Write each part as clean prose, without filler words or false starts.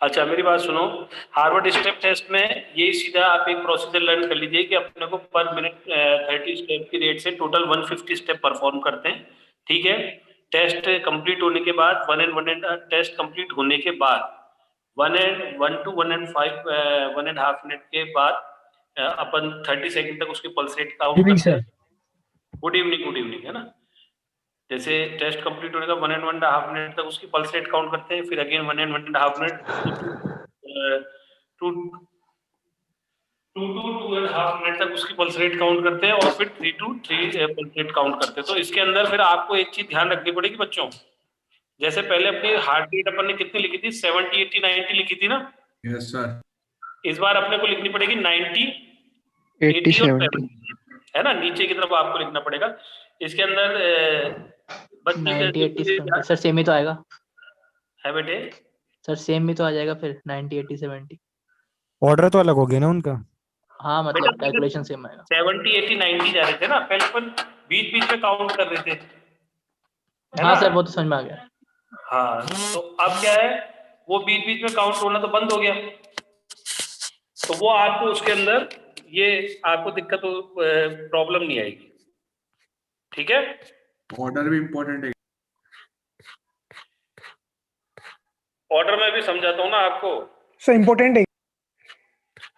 अच्छा मेरी बात सुनो, हार्वर्ड स्टेप टेस्ट में यही सीधा आप एक प्रोसीजर लर्न कर लीजिए कि अपने को पर मिनट 30 स्टेप की रेट से टोटल 150 स्टेप परफॉर्म करते हैं। ठीक है, टेस्ट कंप्लीट होने के बाद वन एंड टेस्ट कंप्लीट होने के बाद 1 एंड 1 टू 1 एंड 5 1.5 मिनट के बाद अपन 30 सेकंड तक उसकी पल्स रेट काउंट इवनिंग करते सर। हैं। गुड इवनिंग है ना। जैसे टेस्ट कंप्लीट होने का 1 एंड 1.5 मिनट तक उसकी पल्स रेट काउंट करते हैं, फिर again 1 and 1.5 minute to 2 and half minute तक उसकी पल्स रेट काउंट करते हैं, और फिर 3 टू 3 पल्स रेट काउंट करते हैं। तो इसके अंदर फिर आपको एक चीज ध्यान रखनी पड़ेगी बच्चों, जैसे पहले अपनी हार्ट रेट अपन ने कितनी लिखी थी, 70 80 90 लिखी थी ना। Yes sir. इस बार अपने को लिखनी पड़ेगी 90 80 80 और 70 70, है ना। नीचे की तरफ आपको लिखना पड़ेगा। इसके अंदर बच्चे 90 80 70 सर सेम ही तो आएगा। है बेटे, सर सेम ही तो आ जाएगा फिर 90 80 70। ऑर्डर तो अलग हो गया ना उनका। हाँ मतलब कैलकुलेशन सेम आएगा। 70 80 90 जा रहे थे ना पहले, अपन बीच बीच में काउंट कर रहे थे, है हाँ ना। सर वो तो समझ में आ गया। हाँ, तो अब क्या है, वो बीच बीच में काउंट होना तो बंद हो गया, तो वो आपको उसके अंदर ये आपको दिक्कत प्रॉब्लम नहीं आएगी। ठीक है, ऑर्डर भी इम्पोर्टेंट है। ऑर्डर में भी समझाता हूँ ना आपको। सर इम्पोर्टेंट है।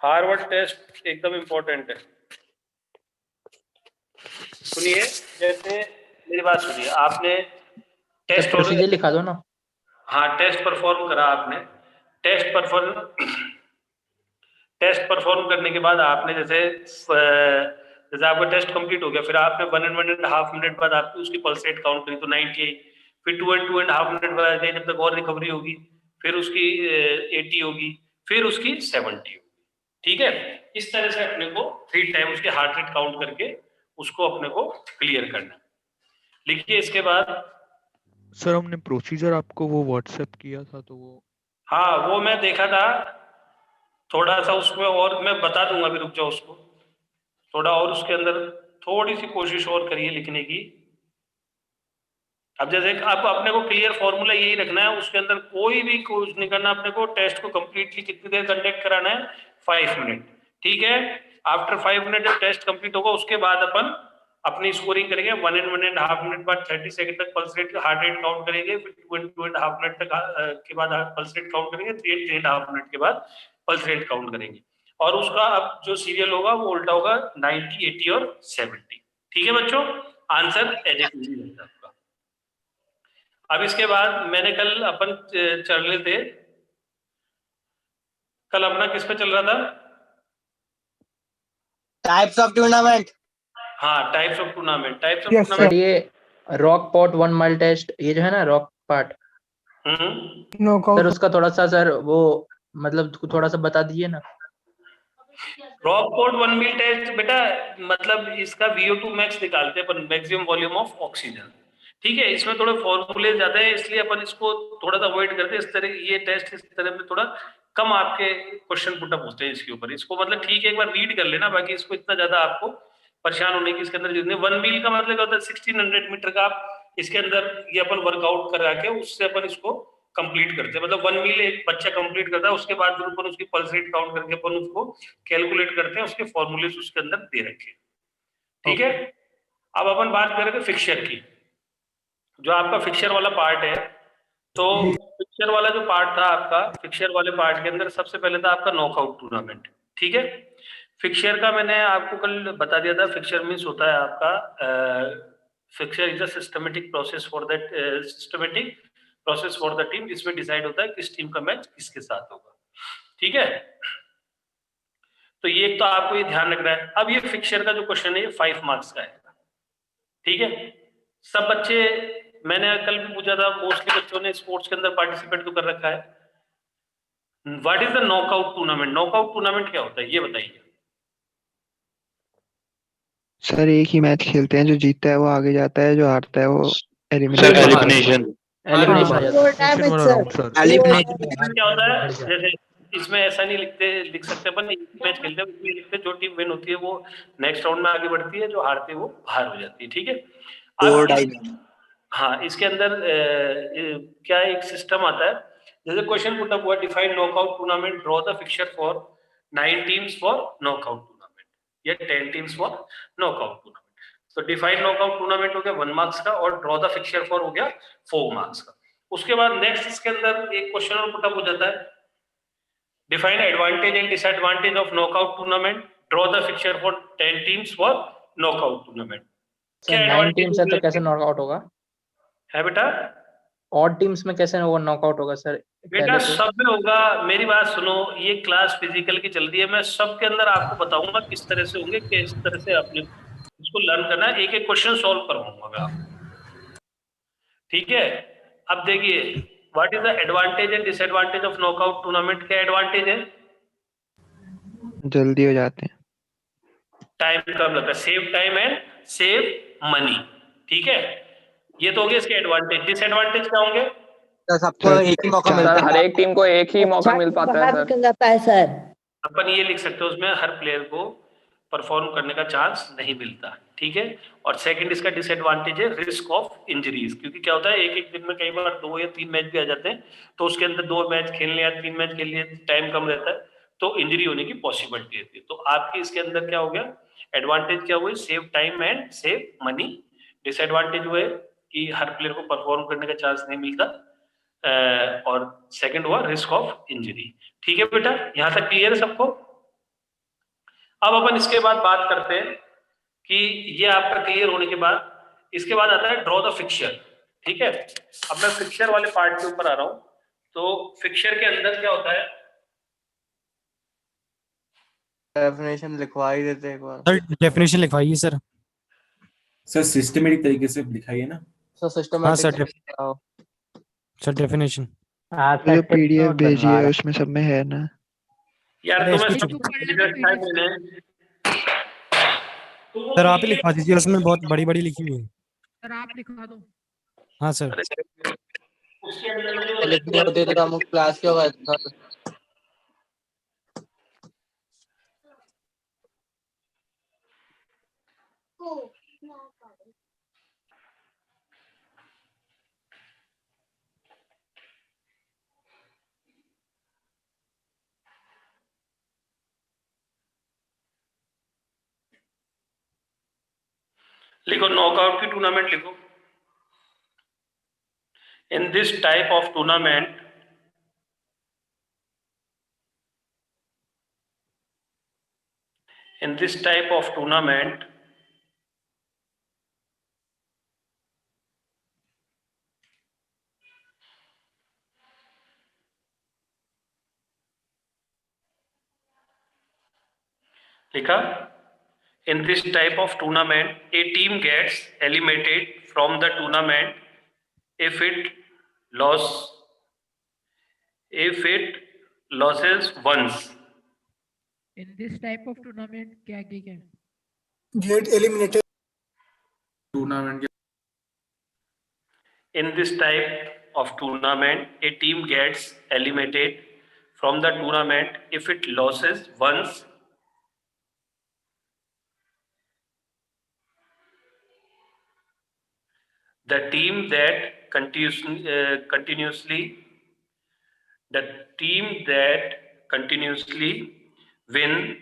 हार्वर्ड टेस्ट एकदम इम्पोर्टेंट है। सुनिए, जैसे मेरी बात सुनिए, आपने टेस्ट प्रोसीजर लिखा दो ना। हाँ, टेस्ट परफॉर्म करा आपने। टेस्ट परफॉर्म करने के बाद आपने जैसे आपका टेस्ट कंप्लीट हो गया, फिर आपने 1 एंड 1.5 मिनट बाद आपकी उसकी पल्स रेट काउंट करी तो 90 आई। फिर 2 एंड 2.5 मिनट बाद गए, जब तक और रिकवरी होगी, फिर उसकी 80 होगी, फिर उसकी 70 होगी। ठीक है, इस तरह से अपने को 3 टाइम उसके हार्ट रेट काउंट करके उसको अपने को क्लियर करना। लिखिए इसके बाद। सर हमने प्रोसीजर आपको वो व्हाट्सएप किया था तो वो। हाँ, वो मैं देखा था, थोड़ा सा उसमें और मैं बता दूंगा, अभी रुक जाओ, उसको थोड़ा और उसके अंदर थोड़ी सी कोशिश और करिए लिखने की। अब जैसे आप अपने को क्लियर फॉर्मूला यही रखना है, उसके अंदर कोई भी कुछ नहीं करना। अपने को टेस्ट को कंप्लीटली कितनी देर कंडक्ट कराना है, 5 मिनट। ठीक है, आफ्टर 5 मिनट जब टेस्ट कंप्लीट होगा उसके बाद अपन अपनी स्कोरिंग करेंगे। 1 एंड 1.5 मिनट बाद 30 सेकंड तक pulse rate heart rate count करेंगे, फिर 2 एंड 2.5 मिनट तक के बाद पल्स रेट काउंट करेंगे, 3 एंड 3.5 मिनट के बाद पल्स रेट काउंट करेंगे। और उसका अब जो सीरियल होगा वो उल्टा होगा, 90 80 और 70। ठीक है बच्चों, आंसर एजेक्टिव होगा आपका। अब इसके बाद मैंने कल अपन चल रहे थे, कल अपना किस पे चल रहा था, टाइप्स ऑफ टूर्नामेंट। हाँ, types of tournament. Yes, sir. Sir ये रॉक पॉट 1 माइल टेस्ट, ये जो है ना रॉक पार्ट, सर नॉकआउट। उसका थोड़ा सा सर वो मतलब थोड़ा सा बता दीजिए ना। रॉक पॉट 1 मील टेस्ट बेटा, मतलब इसका VO2 मैक्स निकालते हैं अपन, मैक्सिमम वॉल्यूम ऑफ ऑक्सीजन। ठीक है, इसमें थोड़े फॉर्मूले ज्यादा है, इसलिए अपन इसको थोड़ा सा अवॉइड करते हैं। इस तरह ये टेस्ट इस तरह में थोड़ा कम आपके क्वेश्चन पुटअप होते हैं इसके ऊपर। इसको मतलब ठीक है, एक बार रीड कर लेना, बाकी इसको इतना ज्यादा आपको परेशान होने की इसके अंदर जरूरत नहीं। 1 मील का मतलब क्या होता है, 1600 मीटर का आप इसके अंदर ये अपन वर्कआउट करा के उससे अपन इसको कंप्लीट करते हैं। मतलब 1 मील एक बच्चा कंप्लीट करता है, उसके बाद फिर अपन उसकी पल्स रेट काउंट करके अपन उसको कैलकुलेट करते हैं, उसके फॉर्मूलेस उसके अंदर दे रखे हैं। ठीक है, अब अपन बात करेंगे फिक्सचर की, जो आपका फिक्सचर वाला पार्ट है। तो फिक्सचर वाला जो पार्ट था आपका, फिक्सचर वाले पार्ट के अंदर सबसे पहले था आपका नॉकआउट टूर्नामेंट। ठीक है, फिक्सचर का मैंने आपको कल बता दिया था। फिक्सचर मीन्स होता है आपका, fixture is a systematic process for the team, जिसमें डिसाइड होता है किस टीम का मैच किसके साथ होगा। ठीक है, तो ये तो आपको ये ध्यान रखना है। अब ये फिक्सचर का जो क्वेश्चन है ये 5 मार्क्स का है। ठीक है, सब बच्चे, मैंने कल भी पूछा था, मोस्टली बच्चों ने स्पोर्ट्स के अंदर पार्टिसिपेट तो कर रखा है। What is the knockout tournament? Knockout tournament क्या होता है ये बताइए। सर एक ही मैच खेलते हैं, जो जीतता है वो आगे जाता है, जो हारता है वो सर एलिमिनेट। एलिमिनेशन। एलिमिनेशन आ जाता है। एलिमिनेशन वाला राउंड सर। इसमें क्या होता है, जैसे इसमें ऐसा नहीं लिख सकते अपन, एक मैच खेलते हैं उसमें लिखते हैं जो टीम विन होती है वो नेक्स्ट राउंड में आगे बढ़ती है, जो हारती है वो बाहर हो जाती है। ठीक है, अब हाँ, इसके अंदर क्या एक सिस्टम आता है जैसे क्वेश्चन पुट अप हुआ, define knockout tournament, draw the fixture for 9 teams for knockout tournament या 10 टीम्स फॉर नॉकआउट टूर्नामेंट। तो डिफाइन नॉकआउट टूर्नामेंट हो गया 1 मार्क्स का, और ड्रॉ द फिक्चर फॉर हो गया 4 मार्क्स का। उसके बाद नेक्स्ट इसके अंदर एक क्वेश्चन और पुट अप हो जाता है, define advantage and disadvantage of knockout tournament, draw the fixture for 10 teams for knockout tournament. क्या सर 9 टीम्स है तो कैसे नॉकआउट होगा? है बेटा? ऑड टीम्स में कैसे वो नॉकआउट होगा सर? बेटा सब में होगा, मेरी बात सुनो, ये क्लास फिजिकल की चल रही है, मैं सबके अंदर आपको बताऊंगा किस तरह से होंगे, किस तरह से आपने इसको लर्न करना है, एक एक क्वेश्चन सॉल्व करवाऊंगा मैं आपको, ठीक है? अब देखिए, what is the advantage and disadvantage of knockout tournament. क्या एडवांटेज है? जल्दी हो जाते हैं। टाइम कम लगता है, save time and save money, ठीक है? ये तो हो गया इसके एडवांटेज। डिसएडवांटेज क्या होंगे? सबको एक ही मौका मिलता है, हर एक टीम को एक ही मौका मिल पाता है सर। जाता है सर। अपन ये लिख सकते हो उसमें हर प्लेयर को परफॉर्म करने का चांस नहीं मिलता, ठीक है? और सेकंड इसका डिसएडवांटेज है रिस्क ऑफ इंजरीज, क्योंकि क्या होता है एक एक दिन में कई बार 2 या 3 मैच भी आ जाते हैं, तो उसके अंदर 2 मैच खेलने या 3 मैच खेलने टाइम कम रहता है, तो इंजरी होने की पॉसिबिलिटी रहती है। तो आपके इसके अंदर क्या हो गया, एडवांटेज क्या हुए, save time and save money. Disadvantage हुए कि हर प्लेयर को परफॉर्म करने का चांस नहीं मिलता, और सेकंड हुआ रिस्क ऑफ इंजरी। ठीक है बेटा, यहां तक क्लियर है सबको? अब अपन इसके बाद बात करते हैं कि ये आपका क्लियर होने के बाद इसके बाद आता है ड्रॉ द फिक्चर, ठीक है? अब मैं फिक्चर वाले पार्ट के ऊपर आ रहा हूं। तो फिक्चर के अंदर क्या होता है? डेफिनेशन लिखवा ही देते हैं एक बार। सर डेफिनेशन लिखवाइए सर। सर सिस्टमेटिक तरीके से लिखाइए ना। सर हाँ सिस्टमैटिक सर डेफिनेशन। जो PDF भेजी है उसमें सब में है ना। यार अरे तुम्हें इसको सब सर आप ही लिखवा दीजिए, उसमें बहुत बड़ी बड़ी लिखी हुई है। सर आप लिखवा दो। हाँ सर। उसके अंदर लिखने होते तो हम क्लास के होगा सर। लिखो, नॉकआउट की टूर्नामेंट लिखो। In this type of tournament लिखा, in this type of tournament a team gets eliminated from the tournament if it loses once. In this type of tournament क्या है? गेट एलिमिनेटेड टूर्नामेंट के In this type of tournament a team gets eliminated from the tournament if it loses once. The team that continuously win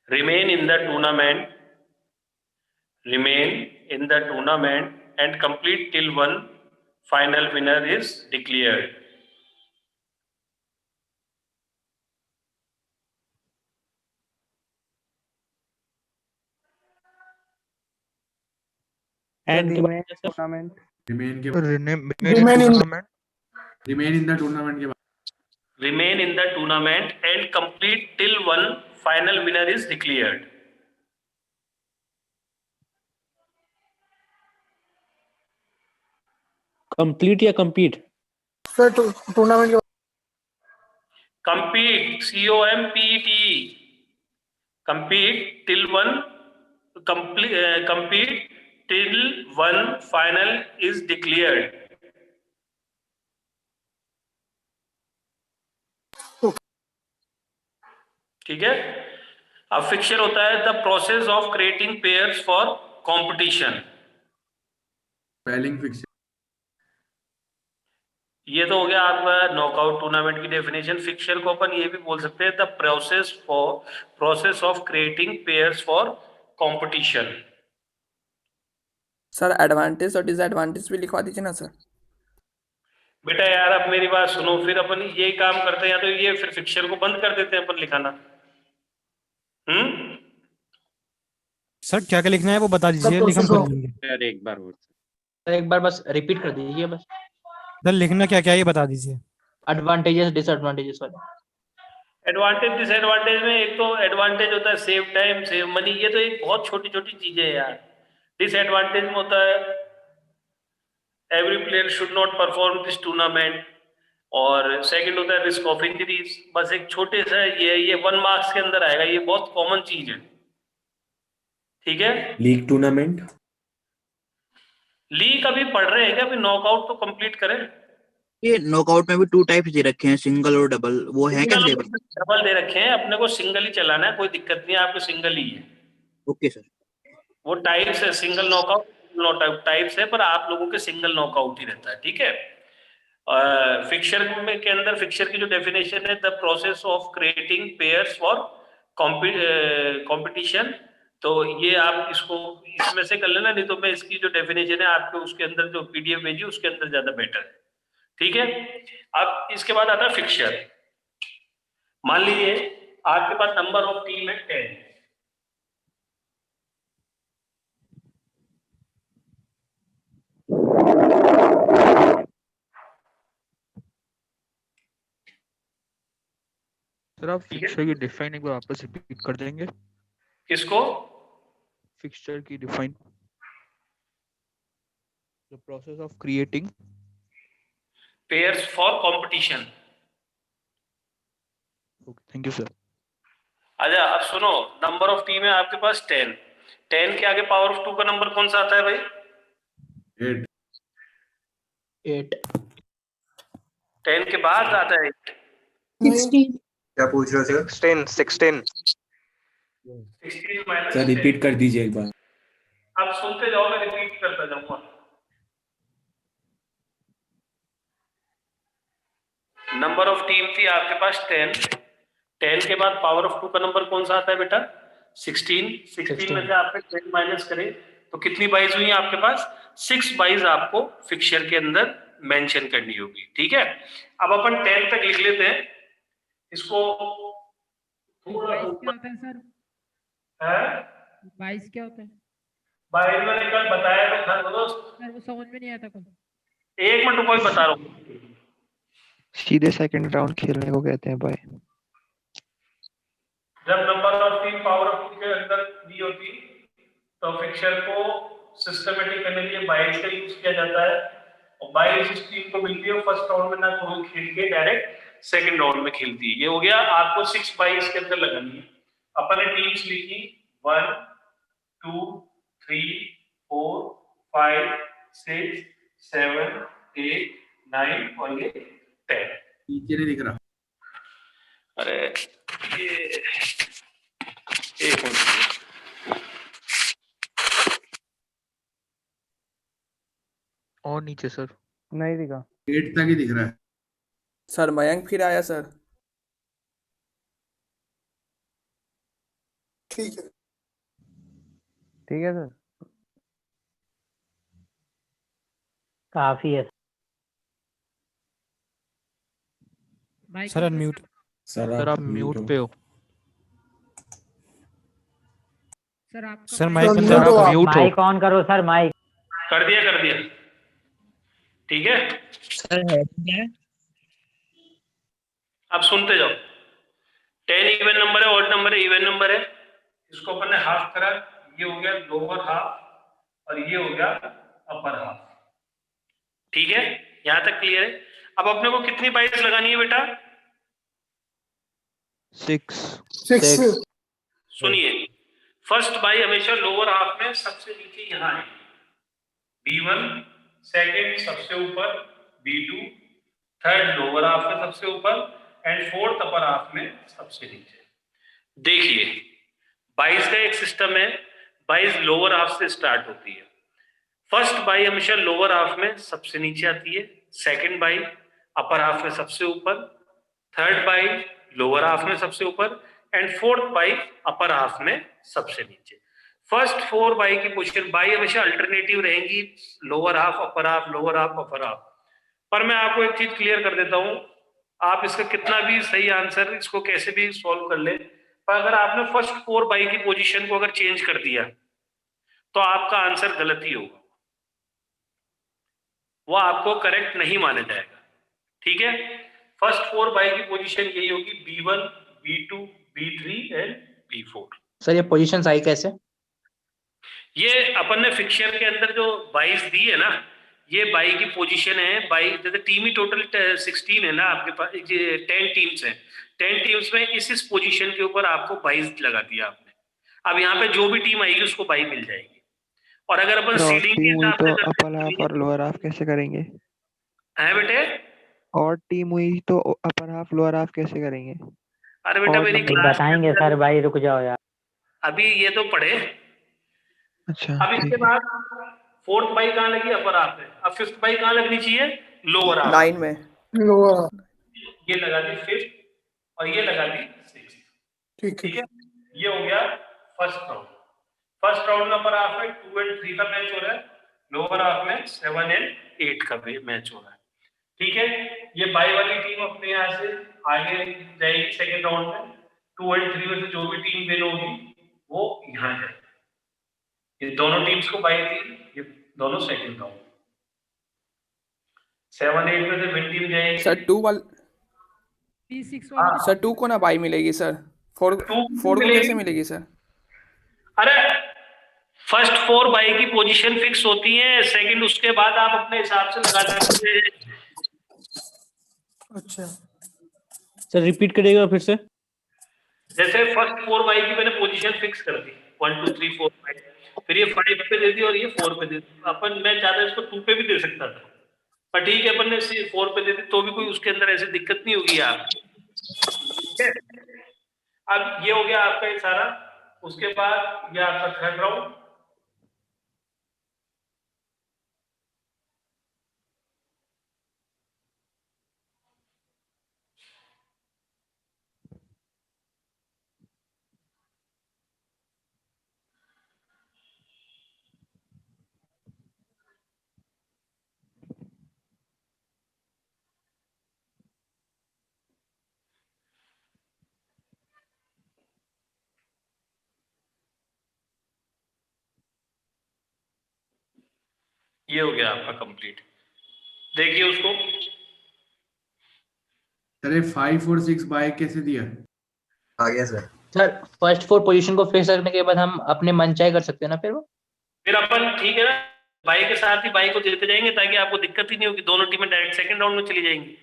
remain in the tournament and complete till one final winner is declared. And tournament remain के remain in the tournament के बाद Remain in the tournament and complete till one final winner is declared. Complete या compete? Sir tournament Compete, COMPET. Compete till one final is declared. ठीक है? अब fixture होता है the process of creating pairs for competition. पहलिंग fixture. ये तो हो गया आपका नॉकआउट टूर्नामेंट की डेफिनेशन। फिक्सचर को अपन ये भी बोल सकते हैं the process of creating pairs for competition. Sir advantage और डिसएडवांटेज भी लिखवा दीजिए ना सर। बेटा यार अब मेरी बात सुनो, फिर अपन यही काम करते हैं, या तो ये फिर फिक्सचर को बंद कर देते हैं अपन लिखाना। सर क्या क्या लिखना है वो बता दीजिए, लिख हम कर लेंगे। एक बार बस रिपीट कर दीजिए बस। सर लिखना क्या क्या है ये बता दीजिए। एडवांटेजेस डिसएडवांटेजेस वाले। एडवांटेज डिसएडवांटेज में एक तो एडवांटेज होता है सेव टाइम सेव मनी, ये तो एक बहुत छोटी छोटी चीजें है यार। डिसएडवांटेज में होता है every player should not perform this tournament, और सेकंड होता है रिस्क ऑफ इंजरीज। बस एक छोटे सा ये 1 मार्क्स के अंदर आएगा, ये बहुत कॉमन चीज है। ठीक है, लीग टूर्नामेंट। लीग अभी पढ़ रहे हैं क्या? अभी नॉकआउट तो कंप्लीट करें। ये नॉकआउट में भी 2 टाइप्स दे रखे हैं, सिंगल और डबल, वो है क्या सिलेबस? डबल दे रखे हैं, अपने को सिंगल ही चलाना है, कोई दिक्कत नहीं है, आपको सिंगल ही है। Okay sir. वो टाइप्स है, सिंगल नॉकआउट टाइप्स है, पर आप लोगों के सिंगल नॉकआउट ही रहता है। ठीक है, फिक्सचर में के अंदर फिक्सचर की जो डेफिनेशन है the process of creating pairs for competition. तो ये आप इसको इसमें से कर लेना, नहीं तो मैं इसकी जो डेफिनेशन है आपको उसके अंदर जो पीडीएफ भेजी उसके अंदर ज्यादा बेटर है। ठीक है, अब इसके बाद आता है फिक्सचर। मान लीजिए आपके पास नंबर ऑफ टीम है 10। सर आप फिक्सचर की डिफाइन एक बार वापस रिपीट कर देंगे? किसको? फिक्सचर की define. The process of creating pairs for competition. Okay, thank you sir. अच्छा अब सुनो, नंबर ऑफ टीम है आपके पास 10। 10 के आगे पावर ऑफ 2 का नंबर कौन सा आता है भाई? 8। 10 के बाद आता है 8। 16। क्या पूछ रहे हो सर? 16 माइनस सर रिपीट कर दीजिए एक बार। आप सुनते जाओ, मैं रिपीट करता जाऊंगा। नंबर ऑफ टीम थी आपके पास 10। 10 के बाद पावर ऑफ 2 का नंबर कौन सा आता है बेटा? 16 में से आपने 10 माइनस करे तो कितनी बाइज हुई आपके पास? 6 बाइज आपको फिक्सचर के अंदर मेंशन करनी होगी। ठीक है, अब अपन 10 तक लिख लेते हैं इसको। थोड़ा क्या होता है सर? है 22 क्या होता है? 22 मैंने कल बताया तो था दोस्त। सर वो समझ में नहीं आता कल। एक मिनट रुको, बता रहा हूँ। सीधे सेकंड राउंड खेलने को कहते हैं भाई। जब number of team power of 2 के अंदर दी होती तो फिक्सचर को सिस्टमेटिक करने के लिए 22 का यूज किया जाता है, और 22 इस टीम को मिलती है फर्स्ट राउंड में ना कोई खेल के डायरेक्ट सेकंड राउंड में खेलती है। ये हो गया, आपको 6 22 के अंदर लगानी है। अपन ने टीम्स लिखी 1 2 3 4 5 6 7 8 9 और ये 10। नीचे नहीं दिख रहा। अरे ये एक मिनट, और नीचे सर नहीं दिखा। 8 तक ही दिख रहा है। सर मयंक फिर आया सर। ठीक है। ठीक है सर, काफी है। Sir unmute. सर आप म्यूट पे हो। सर आपका सर माइक माइक बंद बंद करो आप। म्यूट हो। माइक ऑन करो सर, माइक। कर दिया। ठीक है, सर है क्या? अब सुनते जाओ। 10 इवन नंबर है, ऑड नंबर है, इवन नंबर है। इसको अपन ने हाफ करा, ये हो गया लोअर हाफ और ये हो गया अपर हाफ। ठीक है, यहां तक क्लियर है। अब अपने को कितनी बाइस लगानी है बेटा? 6। सुनिए, फर्स्ट बाई हमेशा लोअर हाफ में सबसे नीचे यहां है B1, सेकंड सबसे ऊपर B2, थर्ड लोअर हाफ में सबसे ऊपर एंड फोर्थ अपर हाफ में सबसे नीचे। देखिए 22 का एक सिस्टम है, 22 लोअर हाफ से स्टार्ट होती है। फर्स्ट बाई हमेशा लोअर हाफ में सबसे नीचे आती है, सेकंड बाई अपर हाफ में सबसे ऊपर, थर्ड बाई लोअर हाफ में सबसे ऊपर and fourth by upper half में सबसे नीचे। फर्स्ट 4 बाई की पोजीशन, बाई हमेशा अल्टरनेटिव रहेंगी, lower half upper half, lower half upper half. पर मैं आपको एक चीज क्लियर कर देता हूं, आप इसका कितना भी सही आंसर इसको कैसे भी सॉल्व कर ले, पर अगर आपने फर्स्ट 4 बाई की पोजीशन को अगर चेंज कर दिया तो आपका आंसर गलत ही होगा, वो आपको करेक्ट नहीं माना जाएगा। ठीक है, फर्स्ट 4 बाई की पोजीशन यही होगी, B1, B2, B3 and B4। Sir ये पोजीशंस आई कैसे? ये अपन ने फिक्चर के अंदर जो बाईस दी है ना, ये बाई की पोजीशन है। बाई जैसे टीम ही टोटल 16 है ना आपके पास, 10 टीम्स हैं, 10 टीम्स में इस पोजीशन के ऊपर आपको 22 लगा दिया आपने। अब यहाँ पे जो भी टीम आएगी उसको बाई मिल जाएगी। और अगर अपन और सीडिंग के टीम हुई हिसाब तो से अपर हाफ और लोअर हाफ कैसे करेंगे? है बेटे, और टीम हुई तो अपर हाफ लोअर हाफ कैसे करेंगे? अरे बेटा और मेरी नंबर क्लास बताएंगे सर, भाई रुक जाओ यार। अभी ये तो पढ़े। अच्छा अब इसके ठीक है। बाद फोर्थ बाई कहाँ लगी? अपर हाफ में। अब फिफ्थ बाई कहाँ लगनी चाहिए? Lower half. 9 में लोअर। ये लगा दी फिफ्थ और ये लगा दी सिक्स्थ। ठीक है, ये हो गया फर्स्ट राउंड। फर्स्ट राउंड में अपर हाफ में 2 और 3 का मैच हो रहा है, लोअर हाफ में 7 और 8 का मैच हो रहा है। ठीक है, ये बाई वाली टीम अपने यहाँ से आगे जाएगी सेकेंड राउंड में, 2 और 3 में से जो भी टीम विन होगी वो यहाँ जाएगी। ये दोनों टीम्स को बाई थी, ये दोनों सेकंड राउंड। 7 8 में से विन टीम जाएगी। सर 2 वाल P6 हाँ। वाला सर 2 को ना बाई मिलेगी सर, 4 को कैसे मिलेगी सर? अरे फर्स्ट 4 बाई की पोजीशन फिक्स होती है, सेकंड उसके बाद आप अपने हिसाब से लगा सकते हैं। अच्छा सर रिपीट करिएगा फिर से। जैसे फर्स्ट 4 बाई की मैंने पोजीशन फिक्स कर दी 1 2 3 4 5, फिर ये 5 पे दे दी और ये 4 पे दे दी। अपन मैं ज्यादा इसको 2 पे भी दे सकता था, पर ठीक है अपन ने 4 पे दे दी तो भी कोई उसके अंदर ऐसी दिक्कत नहीं होगी यार। ठीक है, अब ये हो गया आपका ये सारा। उसके बाद ये आपका थर्ड राउंड। ये हो गया आपका कंप्लीट। देखिए उसको। अरे 5 और 6 बाय कैसे दिया? आ गया सर। सर फर्स्ट 4 पोजीशन को फिक्स करने के बाद हम अपने मनचाहे कर सकते हैं ना फिर वो? फिर अपन ठीक है ना, बाई के साथ ही बाई को देते जाएंगे ताकि आपको दिक्कत ही नहीं होगी, दोनों टीमें डायरेक्ट सेकंड राउंड में चली जाएंगी।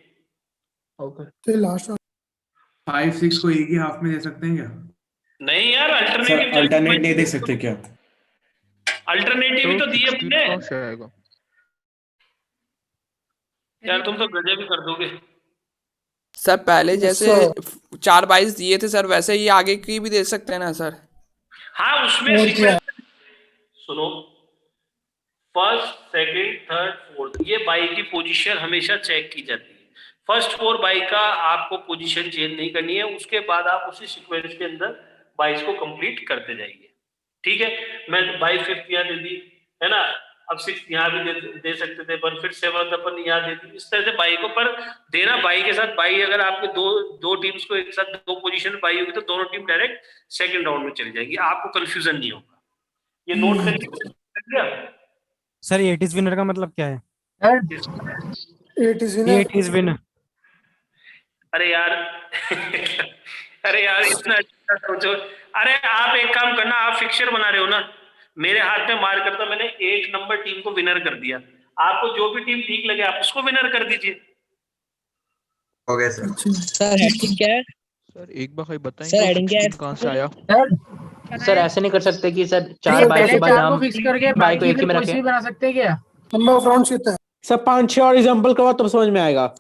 ओके लास्ट 5 6 को एक ही हाफ में दे सकते हैं क्या? नहीं यार, सर अल्टरनेट नहीं दे सकते क्या? अल्टरनेटिव तो दिए अपने। कहाँ से आएगा? यार तुम तो गजब भी कर दोगे। सर पहले जैसे 4 22 दिए थे सर, वैसे ही आगे की भी दे सकते हैं ना सर? हाँ उसमें सीक्वेंस सुनो, फर्स्ट सेकंड थर्ड फोर्थ, ये बाई की पोजीशन हमेशा चेक की जाती है। फर्स्ट 4 बाई का आपको पोजीशन चेंज नहीं करनी है, उसके बाद आप उसी सीक्वेंस के अंदर बाईस को कंप्लीट करते जाइए। ठीक है, मैं बाई फिफ्थ यहाँ दे दी है ना, अब 6 यहाँ भी दे सकते थे पर फिर 7 अपन यहाँ दे दी। इस तरह से बाई को पर देना, बाई के साथ बाई अगर आपके दो टीम्स को एक साथ 2 पोजीशन बाई होगी तो दोनों टीम डायरेक्ट सेकंड राउंड में चली जाएगी, आपको कंफ्यूजन नहीं होगा। ये नोट करिए। सर 8 इज विनर का मतलब क्या है? 8 इज विनर। अरे यार अरे यार इतना अच्छा सोचो। अरे आप एक काम करना, आप फिक्सर बना रहे हो ना, मेरे हाथ में मार करता मैंने 8 नंबर टीम को विनर कर दिया, आपको जो भी टीम ठीक लगे आप उसको विनर कर दीजिए। हो गया सर। सर हेडिंग क्या है? सर एक बार बताएंगे सर हेडिंग क्या है? कहाँ से आया? सर ऐसे नहीं कर सकते कि सर 4 बाई के बाद हम फिक्स करके बाई को एक ही में रखें? बना सकते हैं क्या? नंबर ऑफ राउंड्स कितना है? सर 5 6 और एग्जांपल करवा तब समझ में आएगा।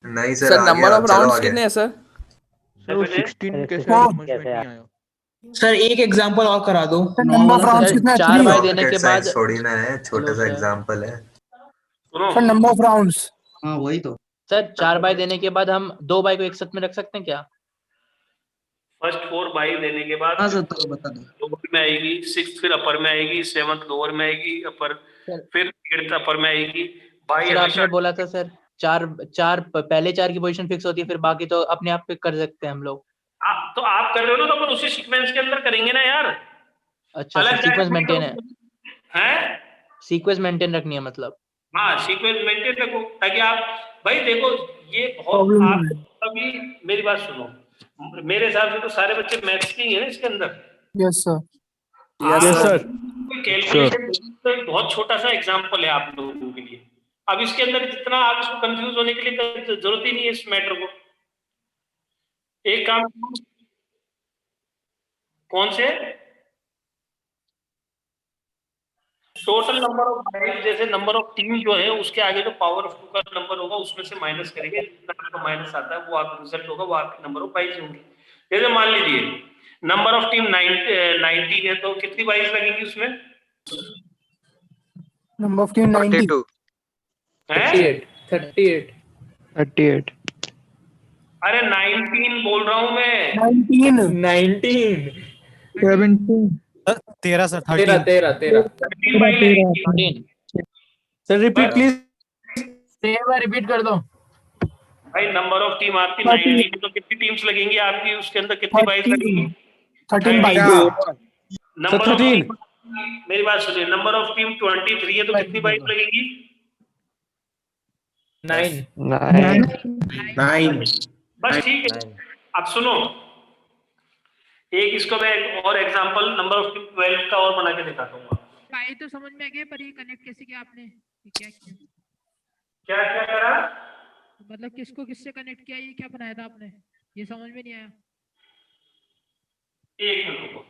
नहीं सर, सर आ नंबर गया, ऑफ चलो राउंड्स आगे। कितने हैं सर? सर वो 16 कैसे आया समझ में नहीं आया। सर एक एग्जांपल और करा दो। नंबर ऑफ राउंड्स सर कितना है? 4 बाय 3। देने के रॉकेट बाद साइंस थोड़ी ना है, छोटा हेलो सा सर एग्जांपल है। सुनो सर नंबर ऑफ राउंड्स। हाँ वही तो। सर 4 बाय देने के बाद हम 2 बाय को एक साथ में रख सकते हैं क्या? फर्स्ट 4 बाई देने के बाद हाँ सर तो बता दो। लोअर में आएगी, 6th फिर अपर में आएगी, 7th लोअर में आएगी, अपर सर फिर 8th अपर में आएगी। बाई सर हमेशा आपने बोला था सर पहले 4 की पोजीशन फिक्स होती है, फिर बाकी तो अपने आप पिक कर सकते हैं हम लोग। तो आप कर रहे हो ना, तो अपन उसी सीक्वेंस के अंदर करेंगे ना यार। अच्छा सर अलग सीक्वेंस मेंटेन है, है। सीक्वेंस मेंटेन रखनी है मतलब। हाँ, सीक्वेंस मेंटेन रखो ताकि आप, भाई देखो ये बहुत प्रॉब्लम आप नहीं अभी मेरी बात सुनो, मेरे हिसाब से तो सारे बच्चे मैथ्स के ही हैं इसके अंदर। Yes sir. आप यस सर। कोई कैलकुलेशन तो एक बहुत छोटा सा एग्जांपल है आप लोगों के लिए। अब इसके अंदर जितना आप इसको कंफ्यूज होने के लिए जरूरत ही नहीं है इस मैटर को। एक काम, कौन से टोटल नंबर ऑफ बाइट, जैसे नंबर ऑफ टीम जो है उसके आगे जो पावर ऑफ 2 का नंबर होगा उसमें से माइनस करेंगे, जितना आपका माइनस आता है वो आपका रिजल्ट होगा, वो आपके नंबर ऑफ बाइट्स होंगे। जैसे मान लीजिए नंबर ऑफ टीम 19 है, तो कितनी बाइट्स लगेंगी उसमें? Number of team 90। 42। हैं? 38। अरे 19 बोल रहा हूं मैं। 19। 13 सर, 13। 13 बाइट लगेंगी। Sir repeat please. रिपीट कर दो। भाई नंबर ऑफ टीम आपकी 19 है, तो कितनी टीम्स लगेंगी आपकी, उसके अंदर कितनी बाइट्स लगेंगी? 13 बाइट। Number of 13। टीम, मेरी बात सुनिए, नंबर ऑफ टीम 23 है, तो कितनी बाइट लगेगी? 9। 9। बस ठीक है। अब सुनो, एक इसको मैं एक और एग्जांपल नंबर ऑफ टीम 12 का और बना के दिखाता हूँ। बाई तो समझ में आ गया, पर ये कनेक्ट कैसे किया आपने? ये क्या किया? क्या क्या करा? मतलब किसको किससे कनेक्ट किया, ये क्या बनाया था आपने? ये समझ में नहीं आया। एक मिनट रुको,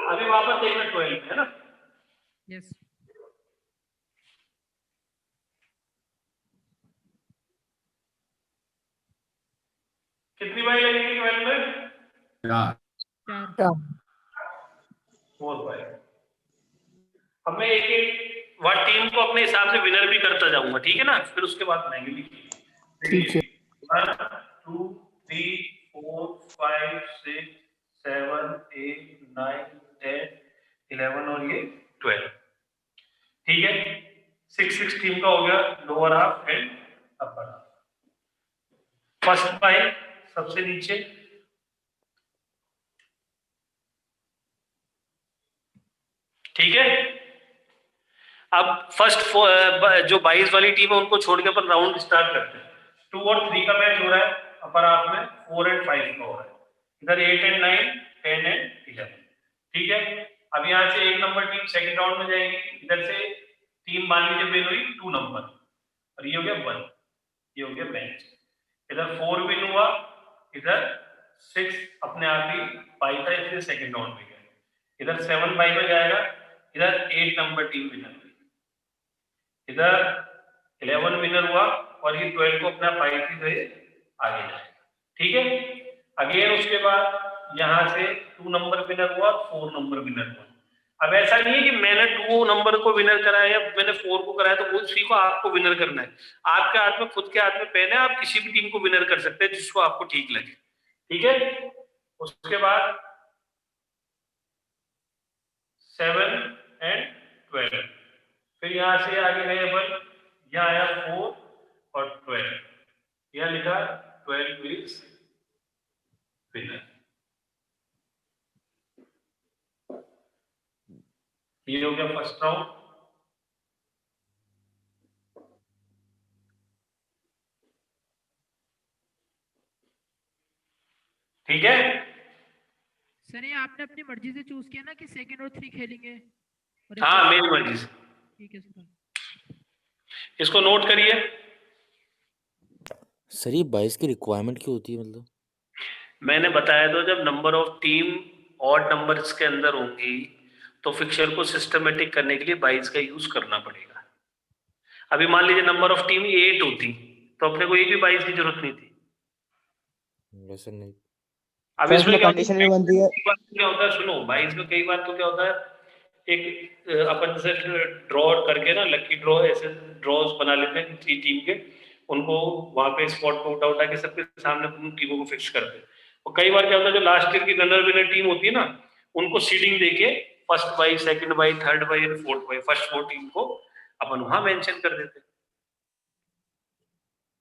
अभी वापस देखना 12 है ना। यस। कितनी बाइट लगेगी 12 में? 4। 4 बाइट। अब मैं एक एक वर्ड टीम को अपने हिसाब से विनर भी करता जाऊंगा, ठीक है ना, फिर उसके बाद बनाएंगे। ठीक है। 1 2 3 4 5 6 7 8 9 10 11 और ये 12, ठीक है। 6 टीम का हो गया, lower half and upper half. First bye सबसे नीचे, ठीक है। अब फर्स्ट जो 22 वाली टीम है उनको छोड़ के अपन राउंड स्टार्ट करते हैं। 2 और 3 का मैच हो रहा है अपर हाफ में, 4 एंड 5 का हो रहा है, इधर 8 एंड 9 10 एंड 11, ठीक है। अब यहाँ से एक नंबर टीम सेकंड राउंड में जाएगी, इधर से टीम मान लीजिए विन हुई 2 नंबर, और ये हो गया 1, ये हो गया मैच। इधर 4 विन हुआ, इधर 6 अपने आप ही बाई था, इसलिए सेकंड राउंड में गया। इधर 7 बाई में जाएगा, इधर 8 नंबर टीम विनर हुई, इधर 11 विनर हुआ, और ये 12 को अपना 5 ही गए आगे जाएगा, ठीक है। अगेन उसके बाद यहाँ से 2 नंबर विनर हुआ, 4 नंबर विनर हुआ। अब ऐसा नहीं है कि मैंने 2 नंबर को विनर कराया या मैंने 4 को कराया तो उसी को आपको विनर करना है। आपके हाथ में, खुद के हाथ में पेन है, आप किसी भी टीम को विनर कर सकते हैं जिसको आपको ठीक लगे, ठीक है। उसके बाद 7 एंड 12, फिर यहां से आगे गए अपन, यहाँ आया 4 और 12, यहाँ लिखा 12 इज विनर। ये हो गया फर्स्ट राउंड। ठीक है। सर ये आपने अपनी मर्जी से चूज किया ना कि 2 और 3 खेलेंगे? हाँ, मेरी मर्जी से। ठीक है सर। इसको नोट करिए। सर ये 22 की रिक्वायरमेंट क्यों होती है मतलब? मैंने बताया तो, जब number of team odd numbers के अंदर होंगी तो फिक्चर को सिस्टमेटिक करने के लिए 22 का यूज करना पड़ेगा। अभी मान लीजिए नंबर ऑफ टीम 8 होती तो अपने को एक भी 22 की जरूरत नहीं थी। वैसे नहीं। अब इसमें क्या होता है, कई बार क्या होता है, सुनो भाई, इसमें कई बार तो क्या होता है, एक अपन जैसे ड्रॉ करके ना, लकी ड्रॉ ऐसे ड्रॉज बना लेते हैं टीम के, उनको वहां पे स्पॉट पे उठा उठा के सबके सामने उन टीमों को फिक्स करते हैं। और कई बार क्या होता है, जो लास्ट ईयर की रनर विनर टीम होती है ना, उनको सीडिंग देके first by, second by, third by, fourth by, first 4 team को अपन वहां मेंशन कर देते हैं।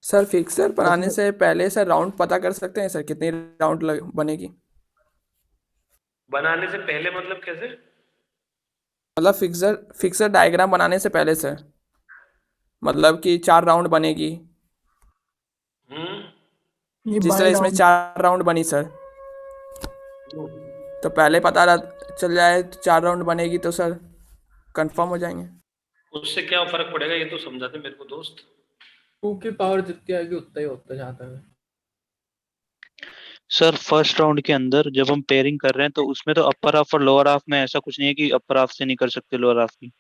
सर फिक्सर बनाने से पहले सर राउंड पता कर सकते हैं सर, कितनी राउंड बनेगी? बनाने से पहले मतलब कैसे? मतलब फिक्सर डायग्राम बनाने से पहले सर, मतलब कि 4 राउंड बनेगी, ये जिस तरह बाय इसमें राउंड 4 राउंड बनी सर, तो पहले पता चल जाए 4 राउंड बनेगी तो सर कंफर्म हो जाएंगे। उससे क्या फर्क पड़ेगा, ये तो समझाते मेरे को दोस्त। 2 की पावर जितनी आएगी उतना ही होता जाता है। सर फर्स्ट राउंड के अंदर जब हम पेयरिंग कर रहे हैं तो उसमें तो अपर हाफ और लोअर हाफ में ऐसा कुछ नहीं है कि अपर हाफ से नहीं कर सकते लोअर हाफ की।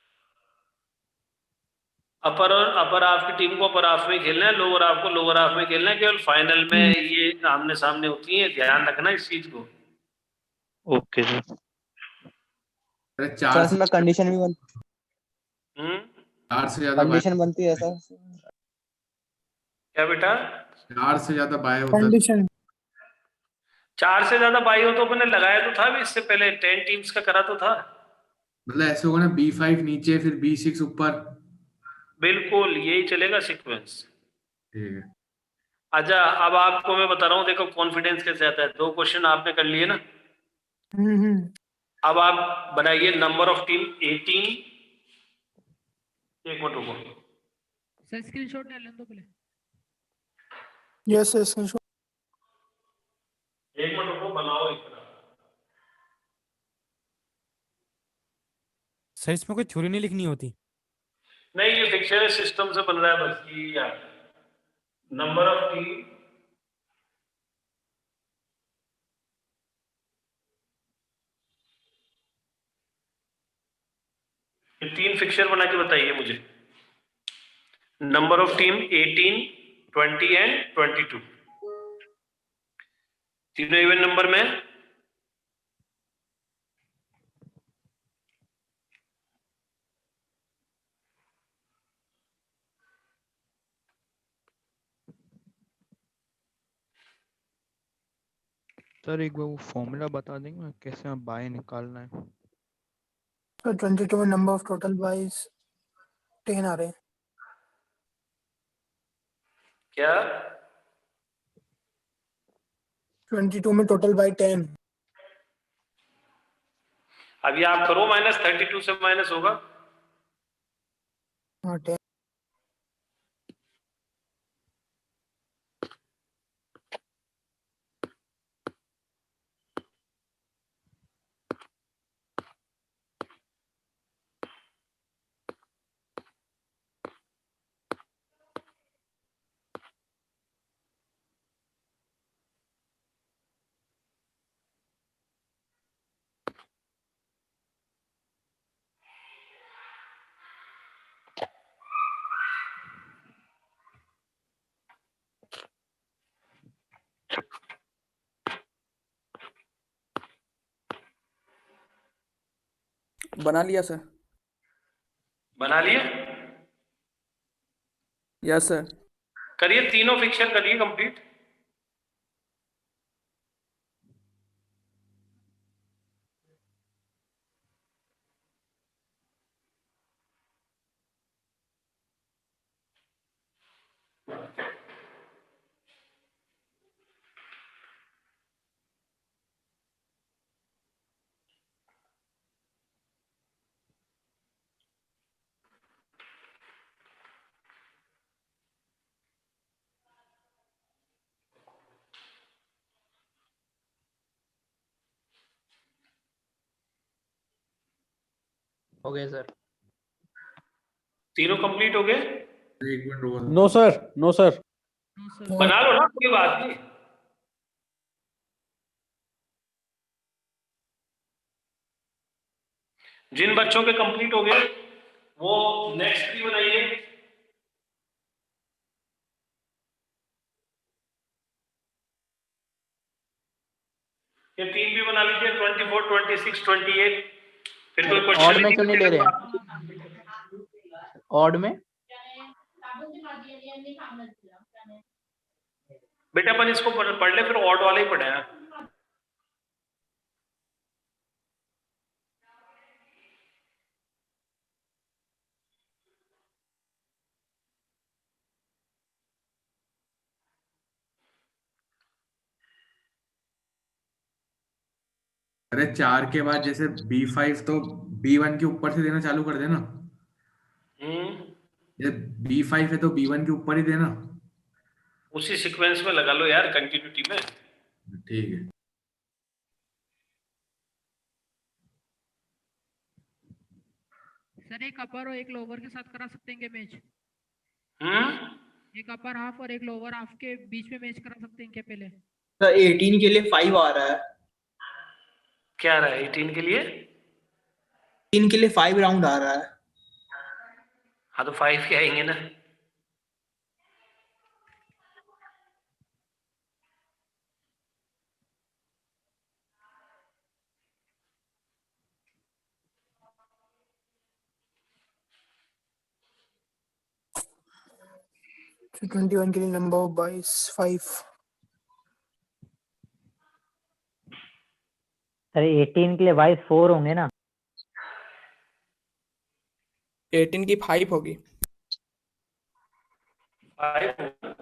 अपर हाफ की टीम को अपर हाफ में खेलना है, लोअर हाफ को लोअर हाफ में खेलना है, केवल फाइनल में ये आमने सामने होती है, ध्यान रखना इस चीज को। Okay sir. अरे सर इसमें कंडीशन भी हम्म, 4 से ज्यादा कंडीशन बनती है सर। क्या बेटा? 4 से ज्यादा बाय होता है। कंडीशन 4 से ज्यादा बाई हो तो अपने लगाया तो था भी, इससे पहले 10 टीम्स का करा तो था। मतलब ऐसे होगा ना, B5 नीचे फिर B6 ऊपर। बिल्कुल यही चलेगा सीक्वेंस। ठीक है। अच्छा, अब आपको मैं बता रहा हूँ, देखो कॉन्फिडेंस कैसे आता है। 2 क्वेश्चन आपने कर लिए ना, अब आप बनाइए नंबर ऑफ टीम 18। एक मिनट रुको, सर स्क्रीनशॉट डाल लें तो पहले। Yes yes. एक मिनट रुको, बनाओ एक तरह। सर इसमें कोई थ्योरी नहीं लिखनी होती? नहीं, ये फिक्चर सिस्टम से बन रहा है बस, ये यार नंबर ऑफ टीम, ये 3 फिक्चर बना के बताइए मुझे। नंबर ऑफ टीम 18, 20 एंड 22, तीनों इवन नंबर में। सर एक बार वो फॉर्मूला बता देंगे कैसे हम बाय निकालना है? सर 22 में नंबर ऑफ टोटल बाइज 10 आ रहे हैं। क्या? 22 में टोटल बाई 10। अभी आप करो, -32 से माइनस होगा। हाँ 10। बना लिया सर। बना लिए? Yes sir. करिए, तीनों फिक्चर करिए कंप्लीट। हो गए सर। तीनों कंप्लीट हो गए? एक मिनट रुको। No sir, no sir. बना लो ना, कोई बात नहीं। जिन बच्चों के कंप्लीट हो गए वो नेक्स्ट भी बनाइए। ये 3 भी बना लीजिए, 24, 26, 28। फिर कोई ऑड क्वेश्चन में क्यों नहीं ले रहे हैं? ऑड में बेटा अपन इसको पढ़ ले, फिर ऑड वाले ही पढ़े हैं। अरे 4 के बाद जैसे B5 तो B1 के ऊपर से देना चालू कर देना। जैसे B5 है तो B1 के ऊपर ही देना। उसी सीक्वेंस में लगा लो यार, कंटिन्यूटी में। ठीक है। सर एक अपर और एक लोअर के साथ करा सकते हैं क्या मैच? एक अपर हाफ और एक लोअर हाफ के बीच में मैच करा सकते हैं क्या पहले? सर 18 के लिए 5 आ रहा है। क्या आ रहा है 18 के लिए? 18 के लिए 5 राउंड आ रहा है। हाँ तो 5 के आएंगे ना। तो 21 के लिए नंबर ऑफ बाइस 5। सर 18 के लिए बाइस 4 होंगे ना? 18 की 5 होगी। 5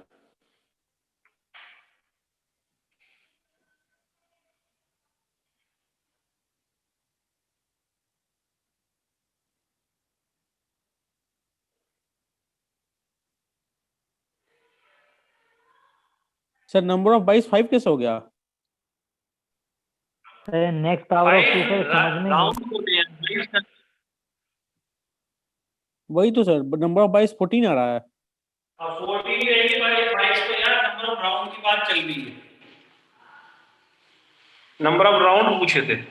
सर नंबर ऑफ बाइस 5 कैसे हो गया? Sir next power of 2 sir समझ में नहीं। राउंड होते हैं। वही तो सर, नंबर ऑफ बाइस 14 आ रहा है। 14 रहेगी भाई, 22 पे यार नंबर ऑफ राउंड की बात चल रही है। नंबर ऑफ राउंड पूछे थे।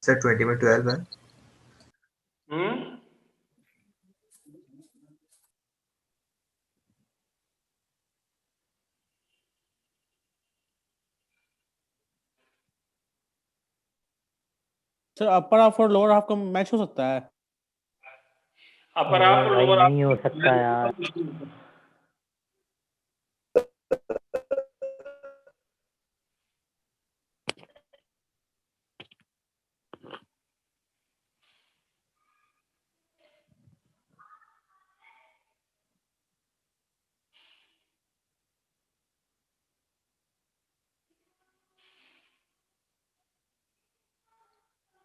सर 20 में 12 है। सर अपर हाफ और लोअर हाफ का मैच हो सकता है? अपर हाफ और लोअर हाफ नहीं हो सकता यार।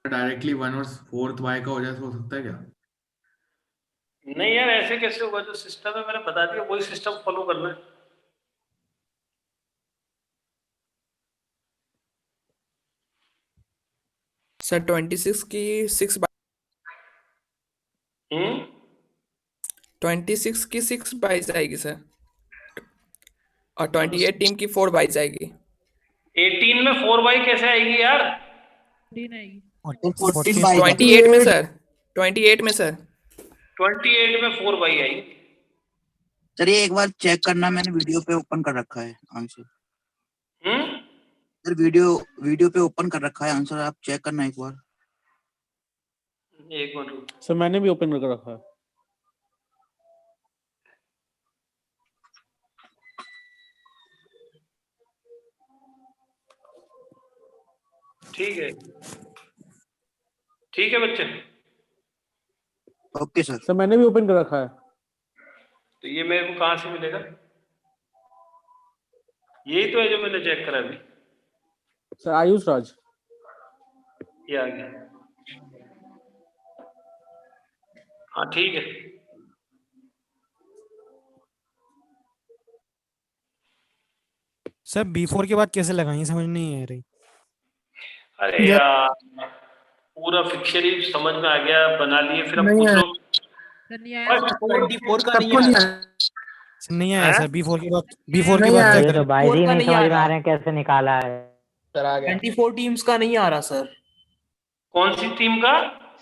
डायरेक्टली 1 और 4th Y का हो जाए तो हो सकता है क्या? नहीं यार, ऐसे कैसे होगा? जो सिस्टम है मैंने बता दिया, वही सिस्टम फॉलो करना है। सर 26 की 6 26 की 6 बाइस आएगी सर, और 28 टीम की 4 बाइस आएगी। 18 में 4 कैसे आएगी यार? 14 आएगी। 28 में सर, 28 में सर, 28 में 4 आएगी। चलिए एक बार चेक करना, मैंने वीडियो पे ओपन कर रखा है आंसर। सर वीडियो पे ओपन कर रखा है आंसर, आप चेक करना एक बार। एक मिनट सर मैंने भी ओपन कर रखा है। ठीक है, ठीक है बच्चे। Okay sir. सर मैंने भी ओपन कर रखा है। तो ये मेरे को कहाँ से मिलेगा? यही तो है जो मैंने चेक करा अभी। सर आयुष राज। ये आ गया। हाँ ठीक है। सर B4 के बाद कैसे लगाएंगे समझ नहीं आ रही। अरे यार पूरा फिक्सर ही समझ में आ गया, बना लिए, फिर अब नहीं पूछ है। लो। सर नहीं आया सर। 24 का नहीं सबको नहीं आया। आया। नहीं आया हैं? सर, B4 के बाद, B4 के नहीं बाद आया। क्या ये तो करें? बाइज ही का नहीं नहीं समझ आ में रहा। आ रहे हैं कैसे निकाला है। सर आ गया। 24 टीम्स का नहीं आ रहा सर। कौन सी टीम का?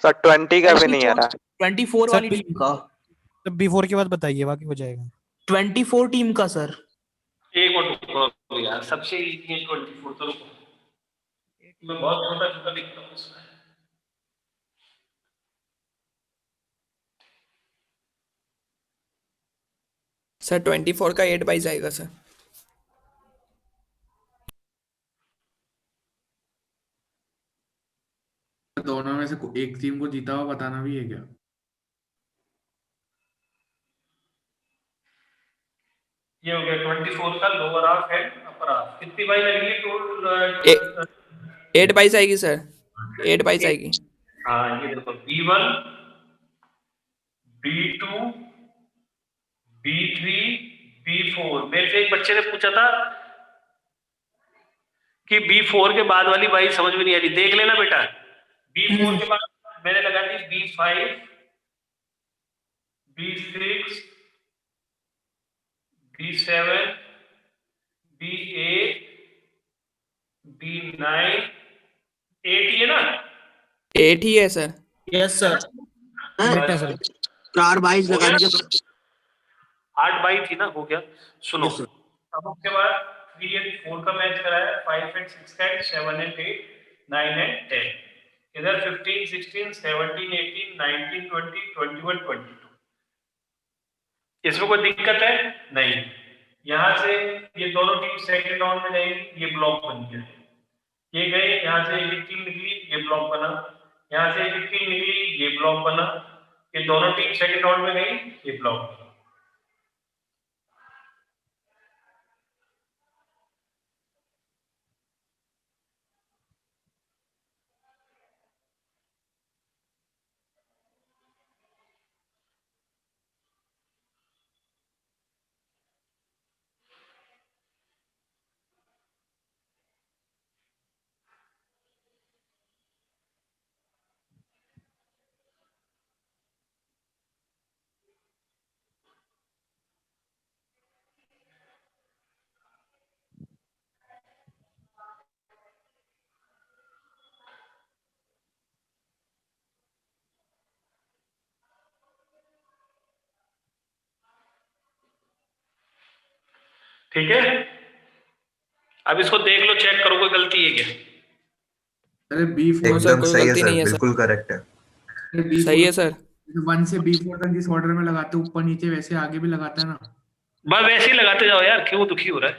सर 20 का भी नहीं आ रहा। 24 सर वाली टीम का। तो B4 के बाद बताइए, बाकी हो जाएगा। 24 टीम का सर। एक मिनट रुको यार, सबसे इजी है 24, तो रुको, मैं बहुत छोटा छोटा लिखता हूँ इसमें। सर 24 का 8 बाइज आएगा सर। दोनों में से एक टीम को जीता हुआ बताना भी है क्या? ये हो गया 24 का लोअर हाफ है, अपर हाफ। कितनी बाई लगेगी टोटल? 8 बाइज आएगी सर, 8 बाइज आएगी। हाँ ये देखो, B1, B2, B3, B4। मेरे से एक बच्चे ने पूछा था कि B4 के बाद वाली बाई समझ में नहीं आ रही, देख लेना बेटा। B4 के बाद मैंने लगा दी B5, B6, B7, B8, B9, 8 ही है ना? 8 ही है सर। Yes sir. बेटा सर 4 बाइस हो गया? लगाने के बाद 8 बाई थी ना, हो गया। सुनो, Yes, sir. अब उसके बाद 3 और 4 का मैच कराया, 5 और 6 का, 7 और 8, 9 और 10। इधर 15, 16, 17, 18, 19, 20, 21, 22। इसमें कोई दिक्कत है? नहीं। यहाँ से ये दोनों टीम सेकंड राउंड में जाएंगी, ये ब्लॉक बन गया। ये गए, यहाँ से एक टीम निकली, ये ब्लॉक बना। यहाँ से एक टीम निकली, ये ब्लॉक बना। ये दोनों टीम सेकंड राउंड में गई, ये ब्लॉक बना। ठीक है, अब इसको देख लो, चेक करो कोई गलती है क्या। अरे B4 एकदम कोई सही है गलती सर, नहीं है सर। बिल्कुल करेक्ट है। सही है सर। 1 से B4 तक जिस ऑर्डर में लगाते हैं, ऊपर नीचे वैसे आगे भी लगाता है ना। बस वैसे ही लगाते जाओ यार, क्यों दुखी हो रहा है?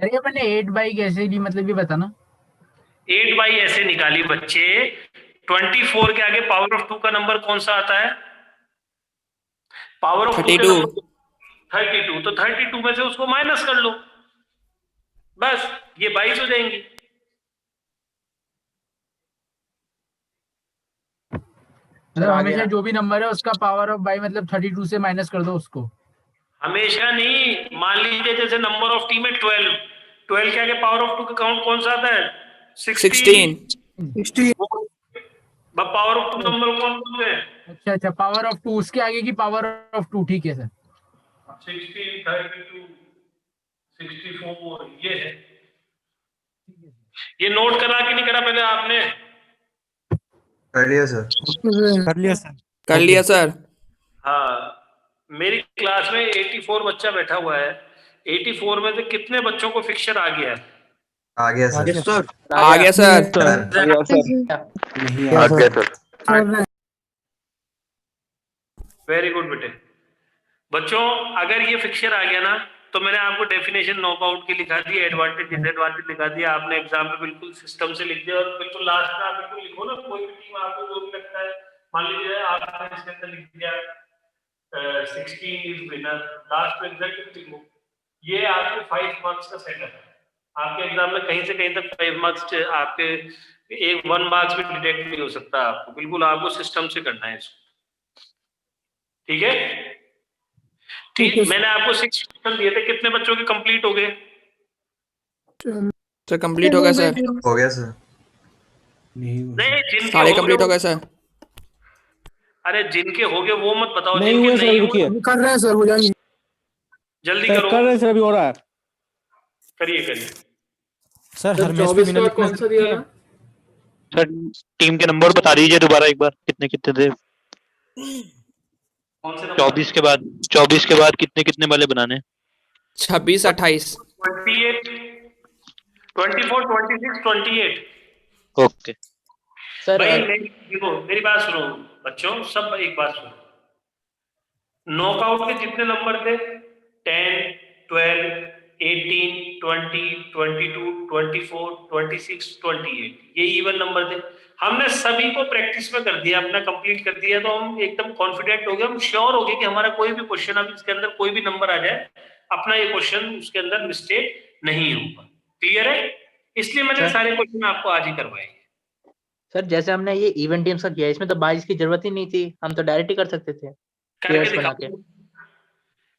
अरे अपने 8 बाई कैसे ली, मतलब ये बताना। 8 बाई ऐसे निकाली बच्चे, 24 के आगे पावर ऑफ 2 का नंबर कौन सा आता है? पावर ऑफ 2 के 32। नंबर 32, तो 32 में से उसको माइनस कर लो, बस ये 22 हो जाएंगी। मतलब हमेशा जो भी नंबर है उसका पावर ऑफ बाई मतलब 32 से माइनस कर दो उसको। हमेशा नहीं, मान लीजिए जैसे नंबर ऑफ टी में 12, 12 के आगे पावर ऑफ 2 का काउंट कौन सा आता है? 16। 60 पावर ऑफ 2 नंबर कौन कौन है? अच्छा अच्छा, पावर ऑफ 2 उसके आगे की पावर ऑफ 2, ठीक है सर। 16, 32, 64, ये है। ये नोट करा कि नहीं करा पहले आपने? कर लिया सर। कर लिया सर। कर लिया सर। हाँ, मेरी क्लास में 84 बच्चा बैठा हुआ है। 84 में से कितने बच्चों को फिक्सर आ गया है? आ गया सर। Yes, sir. आ गया सर। नहीं आ गया सर। वेरी गुड बेटे। बच्चों, अगर ये फिक्सर आ गया ना, तो मैंने आपको डेफिनेशन नॉकआउट की लिखा दी, एडवांटेज डिसएडवांटेज लिखा दिया, आपने एग्जाम में बिल्कुल सिस्टम से लिख दिया, और बिल्कुल लास्ट में आप बिल्कुल लिखो ना, कोई भी टीम आपको जो भी लगता है, मान लीजिए आपने इसके अंदर लिख दिया 16 इज विनर, लास्ट में एग्जैक्ट लिखो। ये आपके 5 मार्क्स का सेट है। आपके एग्जाम में कहीं से कहीं तक 5 मार्क्स, आपके 1 मार्क्स भी डिटेक्ट नहीं हो सकता आपको, बिल्कुल आपको सिस्टम से करना है इसको। ठीक है, ठीक। मैंने आपको 6 क्वेश्चन दिए थे, कितने बच्चों के कंप्लीट हो गए? सर कंप्लीट हो गया सर। हो गया सर। नहीं हुआ नहीं, जिनके सारे हो कंप्लीट हो गए गए सर। अरे जिनके हो गए वो मत बताओ, नहीं जिनके हुए सर, नहीं रुकिए। हुए कर रहे हैं सर, हो जाएंगे। जल्दी सर करो, कर रहे हैं सर, अभी हो रहा है। करिए करिए। सर हर मैच पे विनर लिखना कौन सा दिया था? सर टीम के नंबर बता दीजिए दोबारा एक बार, कितने कितने थे? कौन से नंबर? 24 के बाद कितने कितने वाले बनाने? 26 28। 28, 24, 26, 28। ओके। सर भाई देखो मेरी बात सुनो बच्चों, सब एक बात सुनो। नॉकआउट के जितने नंबर थे 10, 12, 18, 20, 22, 24, 26, 28, ये इवन नंबर थे। हमने सभी को प्रैक्टिस में कर दिया, अपना कंप्लीट कर दिया, तो हम एकदम कॉन्फिडेंट हो गए, हम श्योर हो गए कि हमारा कोई भी क्वेश्चन अब इसके अंदर कोई भी नंबर आ जाए, अपना ये क्वेश्चन उसके अंदर मिस्टेक नहीं होगा। क्लियर है? इसलिए मैंने सर। सारे क्वेश्चन आपको आज ही करवाए। सर जैसे हमने ये इवेंट टीम्स का किया, इसमें तो 22 की जरूरत ही नहीं थी, हम तो डायरेक्ट ही कर सकते थे करके पेयर्स बना के। दिखाओ,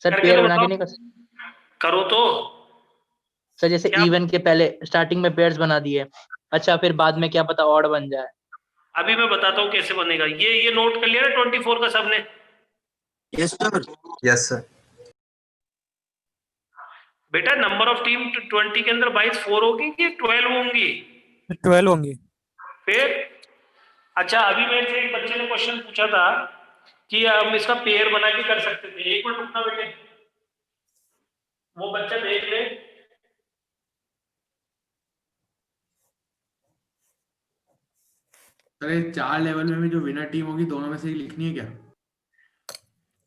सर करके पेयर तो बना के बताओ, नहीं कर सकते करो तो। सर, जैसे क्या इवेंट के पहले स्टार्टिंग में पेयर्स बना दिए, अच्छा फिर बाद में क्या पता ऑड बन जाए। अभी मैं बताता हूँ कैसे बनेगा, ये नोट कर लिया ना 24 का सबने? Yes sir. Yes sir. बेटा नंबर ऑफ टीम 20 के अंदर 22 4 होगी कि 12 होंगी? 12 होंगे। फिर अच्छा, अभी मेरे से एक बच्चे ने क्वेश्चन पूछा था कि हम इसका पेयर बना के कर सकते थे। एक मिनट रुकना बेटे, वो बच्चा देख ले। अरे 4 लेवल में भी जो विनर टीम होगी दोनों में से ही लिखनी है क्या?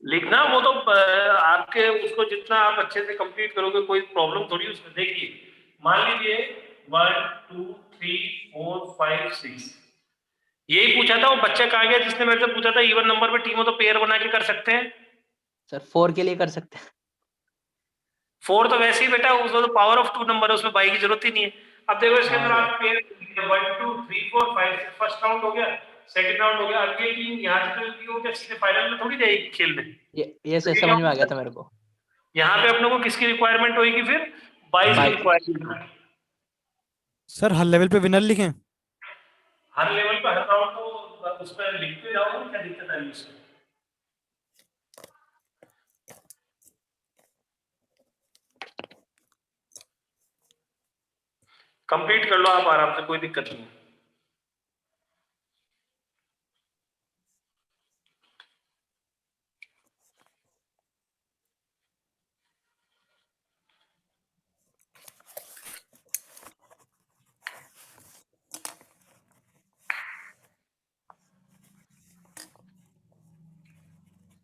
लिखना वो तो आपके उसको जितना आप अच्छे से कंप्लीट करोगे कोई प्रॉब्लम थोड़ी उसमें। देखिए मान लीजिए 1 2 3 4 5 6, यही पूछा था। वो बच्चा कहा गया जिसने मेरे से पूछा था इवन नंबर पे टीम हो तो पेयर बना के कर सकते हैं। सर 4 के लिए कर सकते हैं। 4 तो वैसे ही बेटा उसमें तो पावर ऑफ 2 नंबर है, उसमें बाई की जरूरत ही नहीं है। अब देखो इसके अंदर आप पेयर 1 2 3 4 5 6 फर्स्ट राउंड हो गया, सेकंड राउंड हो गया। अगली टीम यहाँ से जो हो गया सीधे फाइनल में थोड़ी जाएगी खेलने। ये सर समझ में आ गया था मेरे को। यहाँ पे अपने को किसकी रिक्वायरमेंट होगी फिर? 22 की 22। रिक्वायरमेंट। सर हर लेवल पे विनर लिखें? हर लेवल पे हर राउंड को उस पर लिखते जाओ, क्या दिक्कत आई उसमें? कंप्लीट कर लो आप आराम से, कोई दिक्कत नहीं।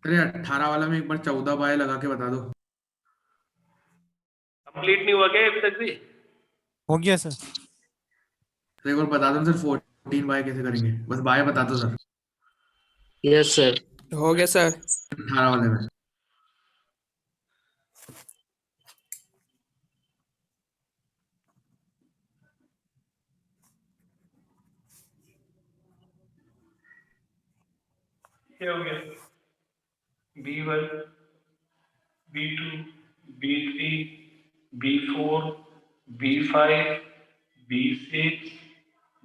अरे 18 वाला में एक बार 14 बाय लगा के बता दो। कंप्लीट नहीं हुआ क्या अभी तक भी? हो गया सर। तो एक बार बता दो सर 14 बाय कैसे करेंगे, बस बाय बता दो सर। Yes sir. हो गया सर। 18 वाले में ये हो गया B1, B2, B3, B4, B5, B6,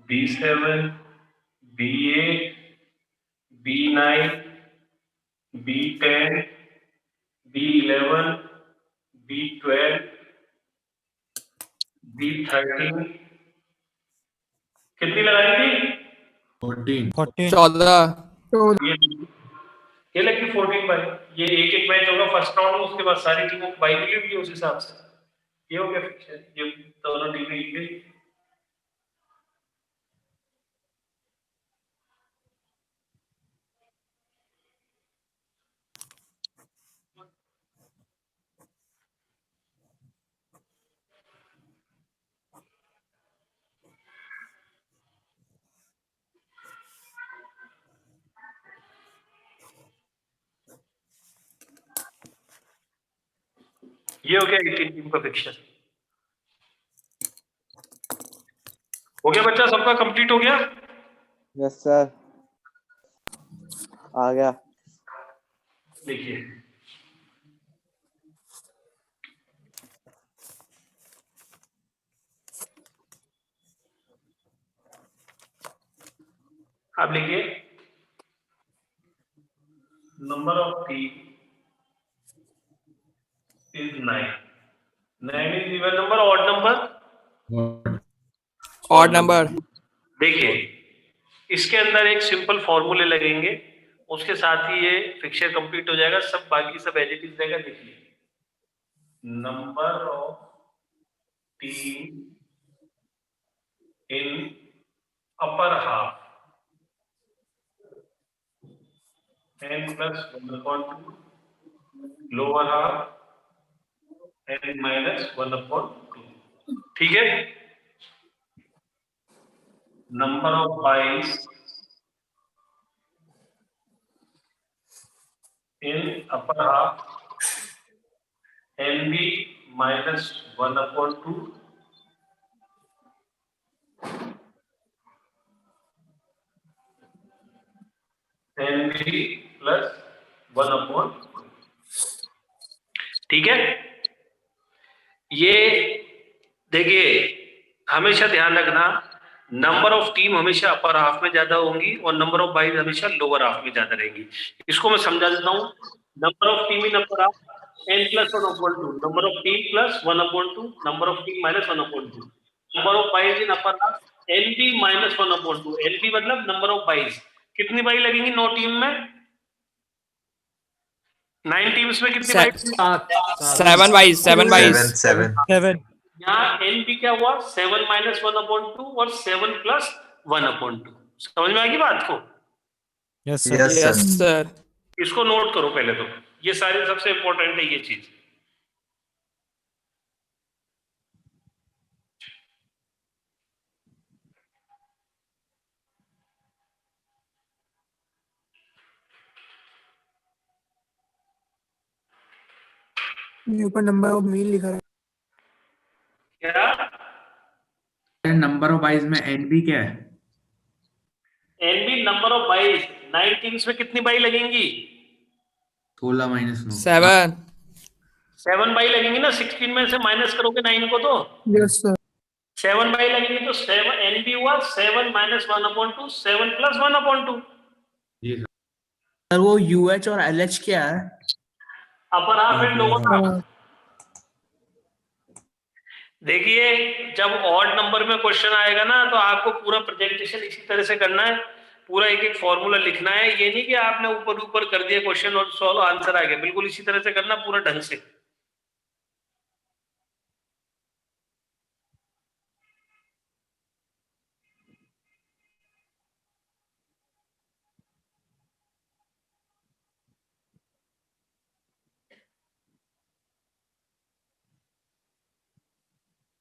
B7, B8, B9, B10, B11, B12, B13। कितनी लगाई थी? 14। 14। ये लगी 14 बाई। ये एक एक मैच होगा फर्स्ट राउंड में, उसके बाद सारी टीमों को बाई मिली होगी उस हिसाब से। ये हो गया फिक्सर, ये दोनों टीमें जीत गई। ये हो गया 18 टीम का फिक्सर। हो गया बच्चा, सबका कंप्लीट हो गया? यस सर, आ गया। देखिए आप लिखिए number of team is 9. 9 is even number, odd number? Odd number. देखिए इसके अंदर एक सिंपल फॉर्मूले लगेंगे, उसके साथ ही ये फिक्चर कंप्लीट हो जाएगा, सब बाकी सब एज इट इज रहेगा। देखिए number of team in upper half n plus 1/2, lower half n minus 1/2। ठीक है, नंबर ऑफ बाइस इन upper half nb minus 1/2 nb plus 1/2। ठीक है, ये देखिए हमेशा ध्यान रखना, नंबर ऑफ टीम हमेशा अपर हाफ में ज्यादा होंगी और नंबर ऑफ बाइज हमेशा लोअर हाफ में ज्यादा रहेंगी। इसको मैं समझा देता हूँ। Number of team in upper half n plus 1/2, number of team plus 1/2, number of team minus 1/2, number of byes in upper half nb minus 1/2। nb मतलब नंबर ऑफ बाइज, कितनी बाई लगेंगी 9 टीम में? 9 टीम्स में कितनी by? 7 by 7 by 7 यहाँ nb क्या हुआ? 7 minus 1/2 और 7 plus 1/2। समझ में आएगी बात को? Yes yes sir. इसको नोट करो पहले तो, ये सारी सबसे इंपॉर्टेंट है ये चीज। ऊपर नंबर ऑफ मील लिखा है। क्या नंबर ऑफ बाइज में एनबी क्या है? NB number of byes, 9 teams में कितनी बाई लगेंगी? 16 minus 9। 7 7 बाई लगेंगी ना, 16 में से माइनस करोगे 9 को तो यस सर। 7 बाई लगेंगी, तो 7 एनबी हुआ 7 minus 1/2, 7 plus 1/2। सर वो यूएच और एलएच क्या है? Upper half and lower half. देखिए जब ऑड नंबर में क्वेश्चन आएगा ना, तो आपको पूरा प्रेजेंटेशन इसी तरह से करना है, पूरा एक एक फॉर्मूला लिखना है। ये नहीं कि आपने ऊपर ऊपर कर दिया क्वेश्चन और सॉल्व आंसर आ गया, बिल्कुल इसी तरह से करना पूरा ढंग से।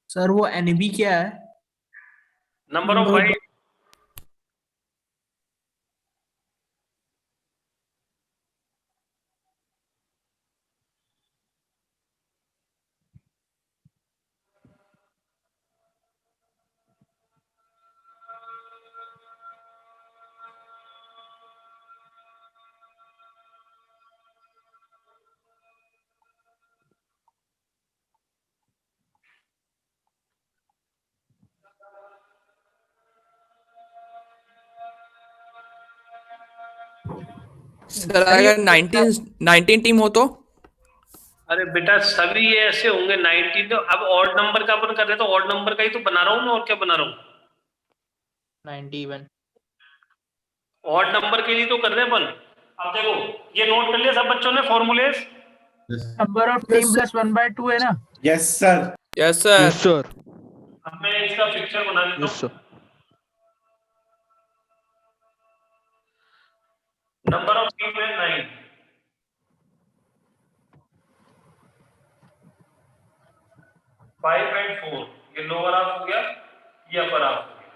सर वो एनबी क्या है? Number of bite. सर अगर 19 टीम हो तो? अरे बेटा सभी ये ऐसे होंगे 90, तो अब ऑड नंबर का अपन कर रहे, तो ऑड नंबर का ही तो बना रहा हूँ मैं, और क्या बना रहा हूँ? 91। ऑड नंबर के लिए तो कर रहे हैं अपन। अब देखो ये नोट कर लिया सब बच्चों ने formulas? Number of team plus 1/2 है ना? Yes sir. Yes sir. Sir. अब मैं इसका पिक्चर बना देता हूँ। नंबर ऑफ टीम है 9, 5 and 4, ये लोअर हाफ हो गया, ये अपर हाफ हो गया।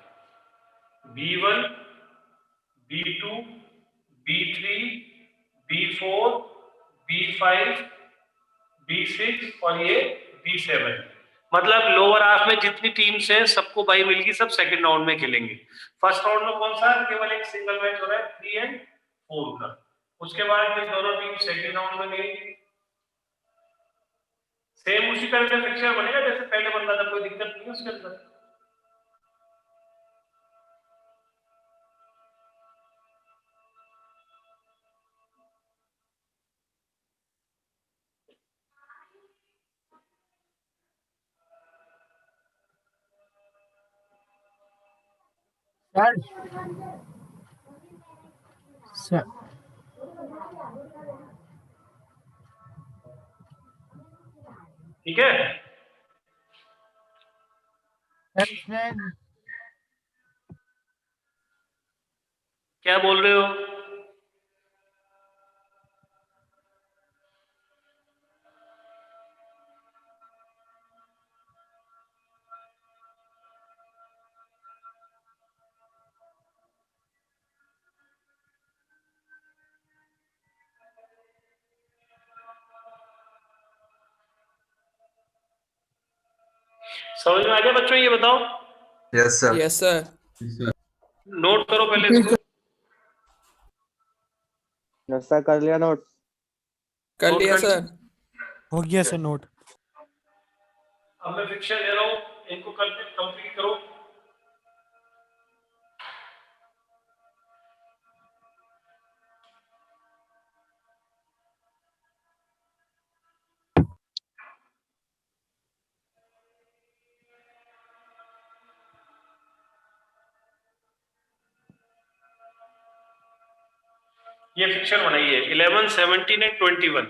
B1, B2, B3, B4, B5, B6 और ये B7। मतलब लोअर हाफ में जितनी टीम्स हैं सबको बाई मिलगी, सब सेकंड राउंड में खेलेंगे। फर्स्ट राउंड में कौन सा? केवल एक सिंगल मैच हो रहा है 3 and 4 का। उसके बाद ये दोनों टीम सेकंड राउंड में गई। सेम उसी तरह से फिक्चर बनेगा जैसे पहले बनता था, कोई दिक्कत नहीं है उसके अंदर। सर सर ठीक है। सर इसमें क्या बोल रहे हो? समझ में आ गया बच्चों? ये बताओ। Yes sir. Yes sir. Note करो पहले इसको। यस सर, कर लिया नोट। कर नोट लिया कर सर। हो गया सर नोट। अब मैं फिक्सर दे रहा हूँ, इनको कंप्लीट करो। ये फिक्सर बनाइए 11, 17 एंड 21।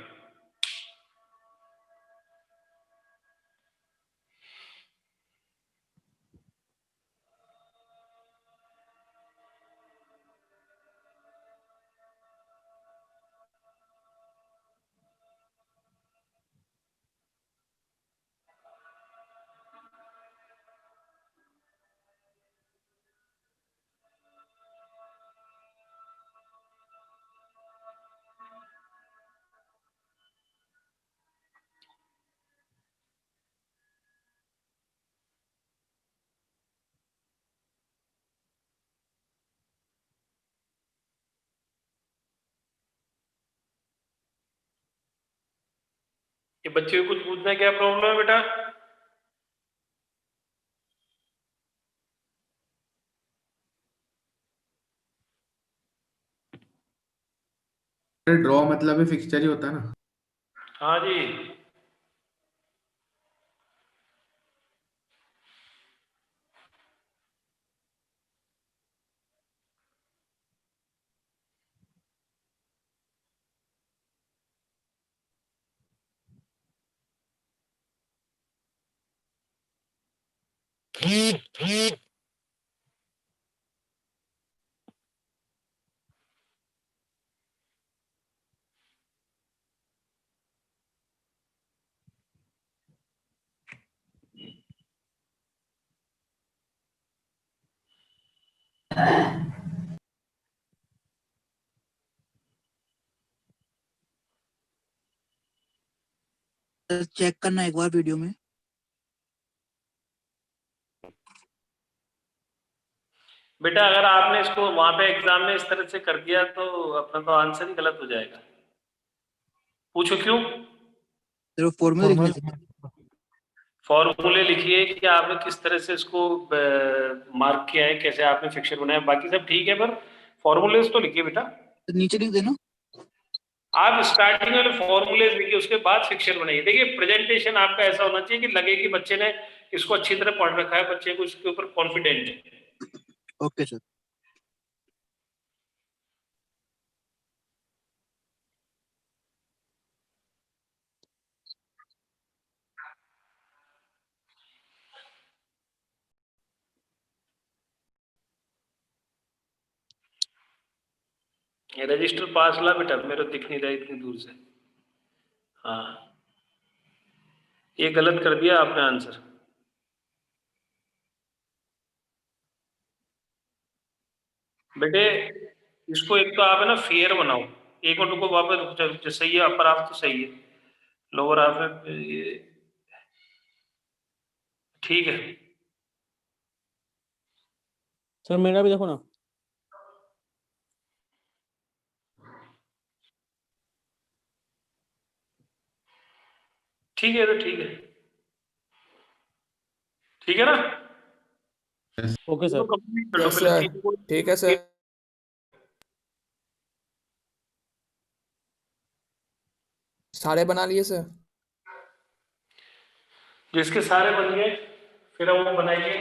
ये बच्चे को कुछ पूछना है, क्या प्रॉब्लम है बेटा? ड्रॉ मतलब फिक्सचर ही होता है ना। हाँ जी। चेक करना एक बार वीडियो में। बेटा अगर आपने इसको वहां पे एग्जाम में इस तरह से कर दिया तो अपना तो आंसर ही गलत हो जाएगा। पूछो क्यों? सिर्फ फॉर्मूला लिखने थे। फॉर्मूले लिखिए कि आपने किस तरह से इसको मार्क किया है, कैसे आपने फिक्सर बनाया, बाकी सब ठीक है, पर फॉर्मूलेस तो लिखिए बेटा। तो नीचे लिख देना। आप स्टार्टिंग में फॉर्मूलेस लिखिए, उसके बाद फिक्सर बनाइए। देखिए प्रेजेंटेशन आपका ऐसा होना चाहिए कि लगे कि बच्चे ने इसको अच्छी तरह पढ़ रखा है, बच्चे को इसके ऊपर कॉन्फिडेंट है। Okay sir. रजिस्टर पास ला बेटा, मेरे को दिख नहीं रहा इतनी दूर से। हाँ ये गलत कर दिया आपने आंसर। बेटे इसको एक तो आप है ना फेयर बनाओ। एक मिनट को वापस रुक जाओ। सही है, अपर हाफ तो सही है, लोअर हाफ में ये ठीक है। सर मेरा भी देखो ना। ठीक है तो ठीक है, ठीक है ना? Okay sir. कंप्लीट कर लो यस पहले सर। तीन को। ठीक है सर। सारे बना लिए सर। जिसके सारे बन गए फिर हम वो बनाएंगे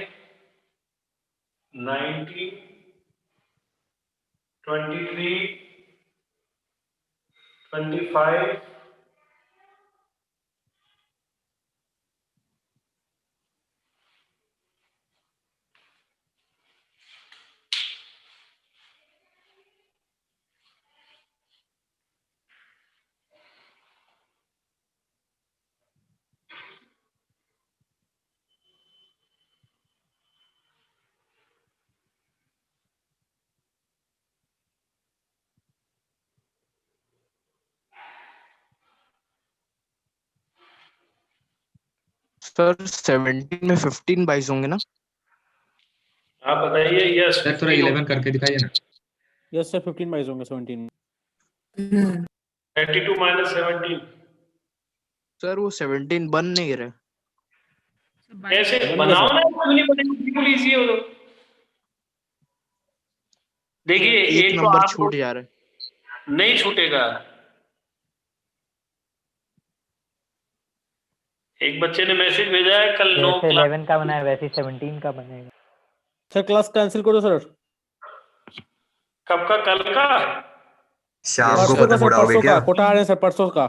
19 23, 25, सर 17 में 15 बाइस होंगे ना? आप बताइए। यस, सर थोड़ा 11 करके दिखाइए ना। यस सर 15 बाइस होंगे 17 में। 32 माइनस 17 सर वो 17 बन नहीं रहे। कैसे बन गया बनाओ सर। ना, क्यों नहीं बनेगा? बिल्कुल इजी है वो तो। देखिए एक एक तो नंबर आप छूट जा रहा है। नहीं छूटेगा। एक बच्चे ने मैसेज भेजा है कल नो जैसे क्लास। 11 का बना है वैसे 17 का बनेगा। सर क्लास कैंसिल कर दो सर। कब का? कल का? शाम को परसों का खत्म सर, उड़ाओगे परसों क्या? का कोटा आ रहे हैं सर, परसों का।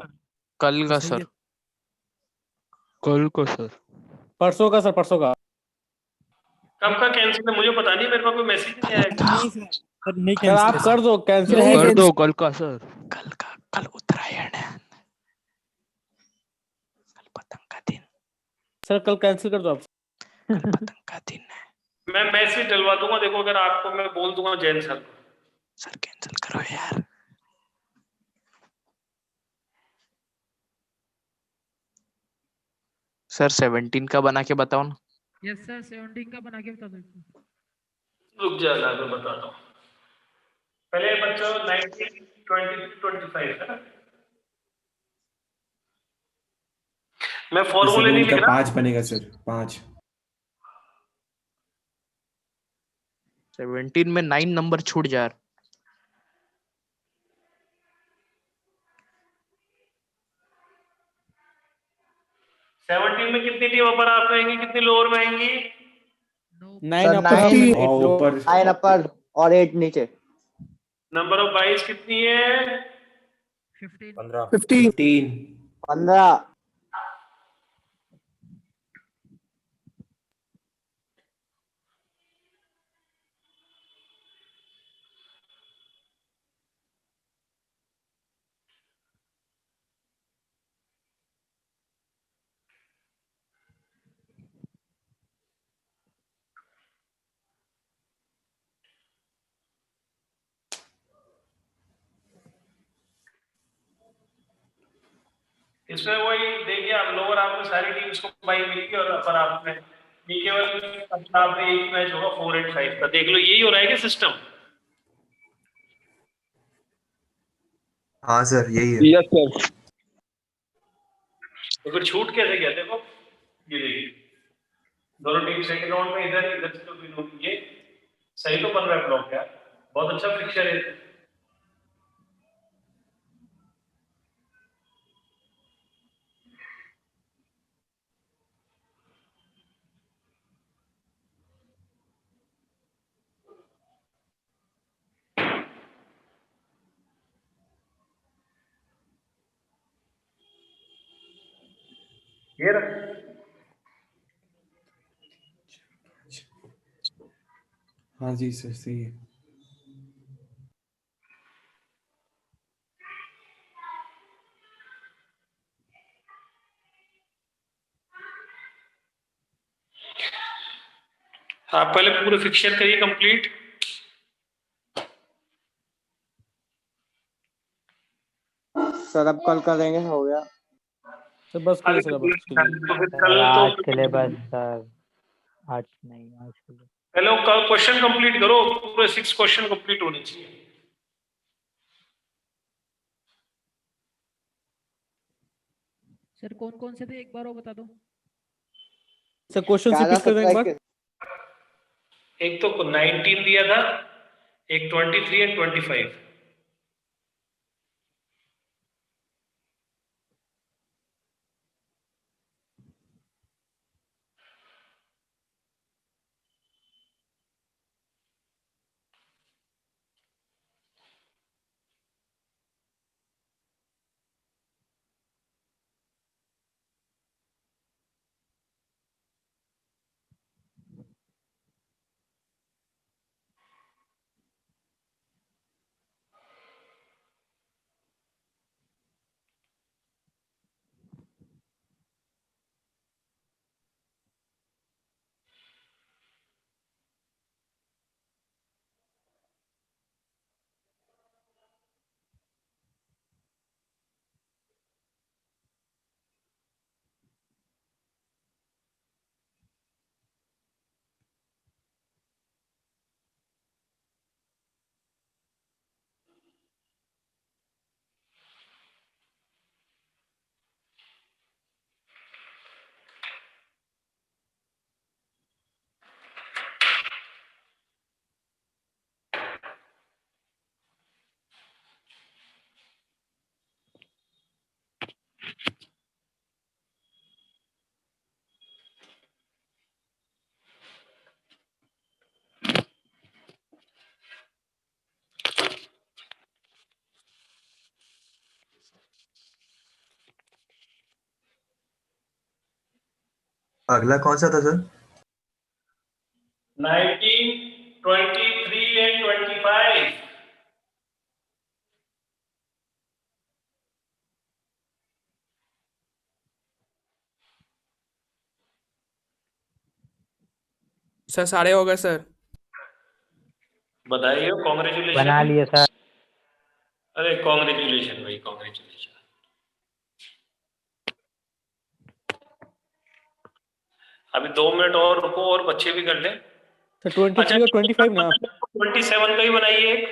कल का सर। कल को सर। परसों का सर, परसों का। कब का कैंसिल है मुझे पता नहीं, मेरे पास कोई मैसेज नहीं आया। नहीं सर नहीं सर आप कैंसिल कर दो, कैंसिल नहीं है। कर cancel। दो कल का सर। कल का, कल उत्तरायण है। कल पतंग का दिन। सर कल कैंसिल कर दो आप। कल पतंग का दिन है। मैं मैसेज डलवा दूंगा, देखो अगर आपको मैं बोल दूंगा जैन सर को। सर कैंसिल करो यार। सर 17 का बना के बताओ ना। यस सर 17 का बना के बता दो। रुक जाना, मैं बताता हूँ। पहले बच्चों 19, 20, 25 है। मैं फॉर्मूले नहीं लिख रहा। 5 बनेगा सर, 5। 17 में 9 नंबर छूट जा रहा। 17 में कितनी टीम अपर हाफ में आएंगी, कितनी लोअर में आएंगी? 9 अपर हाफ में 8 लो। ऊपर 9 अपर और 8 नीचे। नंबर ऑफ बाइस कितनी है? 15 15। 15। इसमें वही देखिए, आप लोअर हाफ में सारी टीम्स को बाई मिलती है और अपर हाफ में ये केवल अपना आप में एक मैच होगा 4 and 5 का। देख लो यही हो रहा है कि सिस्टम। हाँ सर यही है। Yes sir. तो फिर छूट कैसे गया? देखो ये देखिए, दोनों टीम सेकंड राउंड में इधर इधर से तो विन होगी। ये सही तो बन रहा है ब्लॉक यार, बहुत अच्छा फिक्चर है। ये रहा। हाँ जी सर, सही है। आप पहले पूरे फिक्चर करिए कंप्लीट। सर अब कल करेंगे, हो गया। सर बस करिए सर, बस करिए। तो फिर सर कल आज तो के लिए बस सर, आज नहीं, आज के लिए। पहले वो क्वेश्चन कंप्लीट करो, पूरे 6 क्वेश्चन कंप्लीट होने चाहिए। सर कौन कौन से थे एक बार वो बता दो। सर क्वेश्चन रिपीट कर दें एक बार। एक तो 19 दिया था, एक 23 and 25। अगला कौन सा था सर? 19, 23 and 25। सर सारे हो गए सर। बधाई हो, बना कॉन्ग्रेचुलेशन। लिए सर। अरे कॉन्ग्रेचुलेशन भाई, कॉन्ग्रेचुलेशन। अभी 2 मिनट और रुको और बच्चे भी कर ले। सर 23 और 25 ना। 27 का ही बनाइए एक।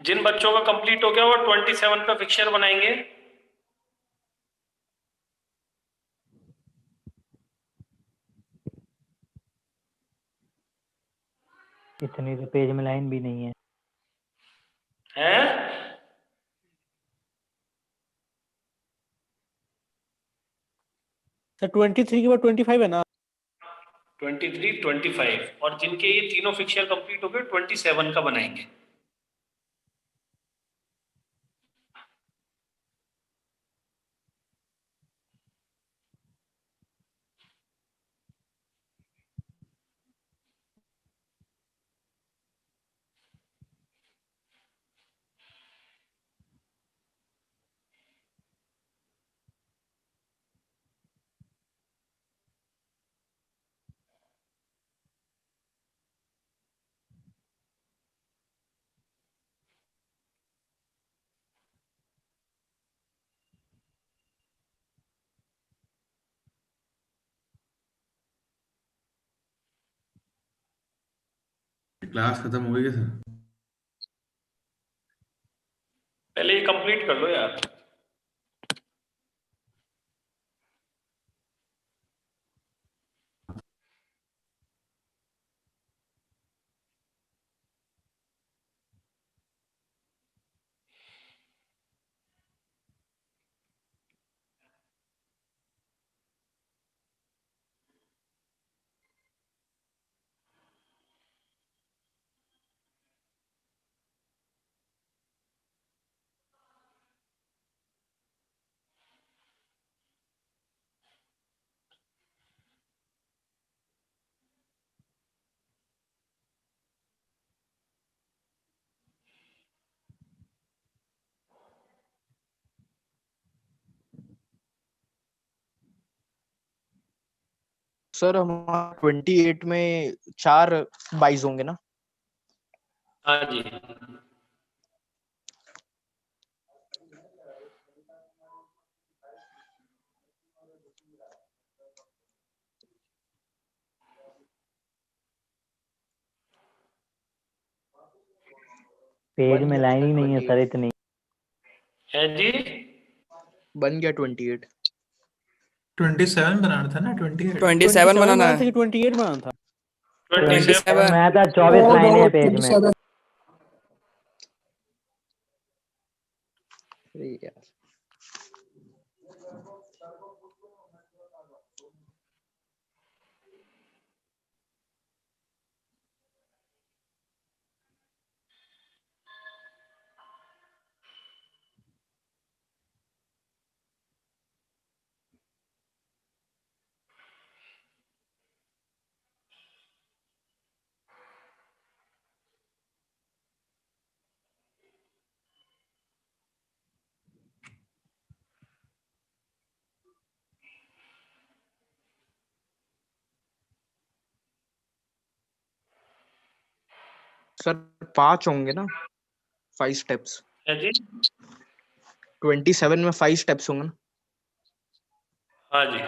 जिन बच्चों का कंप्लीट हो गया वो 27 का फिक्सचर बनाएंगे। इतनी तो पेज में लाइन भी नहीं है। हैं? सर 23 के बाद 25 है ना। 23, 25 और जिनके ये तीनों फिक्सचर कंप्लीट हो गए 27 का बनाएंगे। क्लास खत्म हो गई क्या सर? पहले ये कंप्लीट कर लो यार। सर हमारा 28 में 4 बाइज होंगे ना। हाँ जी। पेज बन में गया लाइन ही सर नहीं है सर 28। इतनी। है जी। बन गया 28। 27 बनाना था ना, 28। 27 बनाना था है। कि 28 बनाना था। 27। 27। मैं था 24 लाइन है पेज में। अरे यार सर 5 होंगे ना, 5 स्टेप्स। है जी। 27 में 5 स्टेप्स होंगे ना। हाँ जी।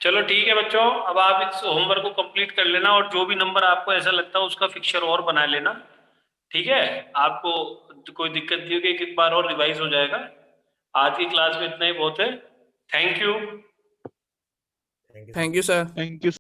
चलो ठीक है बच्चों, अब आप इस होमवर्क को कंप्लीट कर लेना और जो भी नंबर आपको ऐसा लगता है उसका फिक्सचर और बना लेना। ठीक है, आपको कोई दिक्कत नहीं होगी, एक बार और रिवाइज हो जाएगा। आज की क्लास में इतना ही बहुत है। Thank you. Thank you sir. Thank you.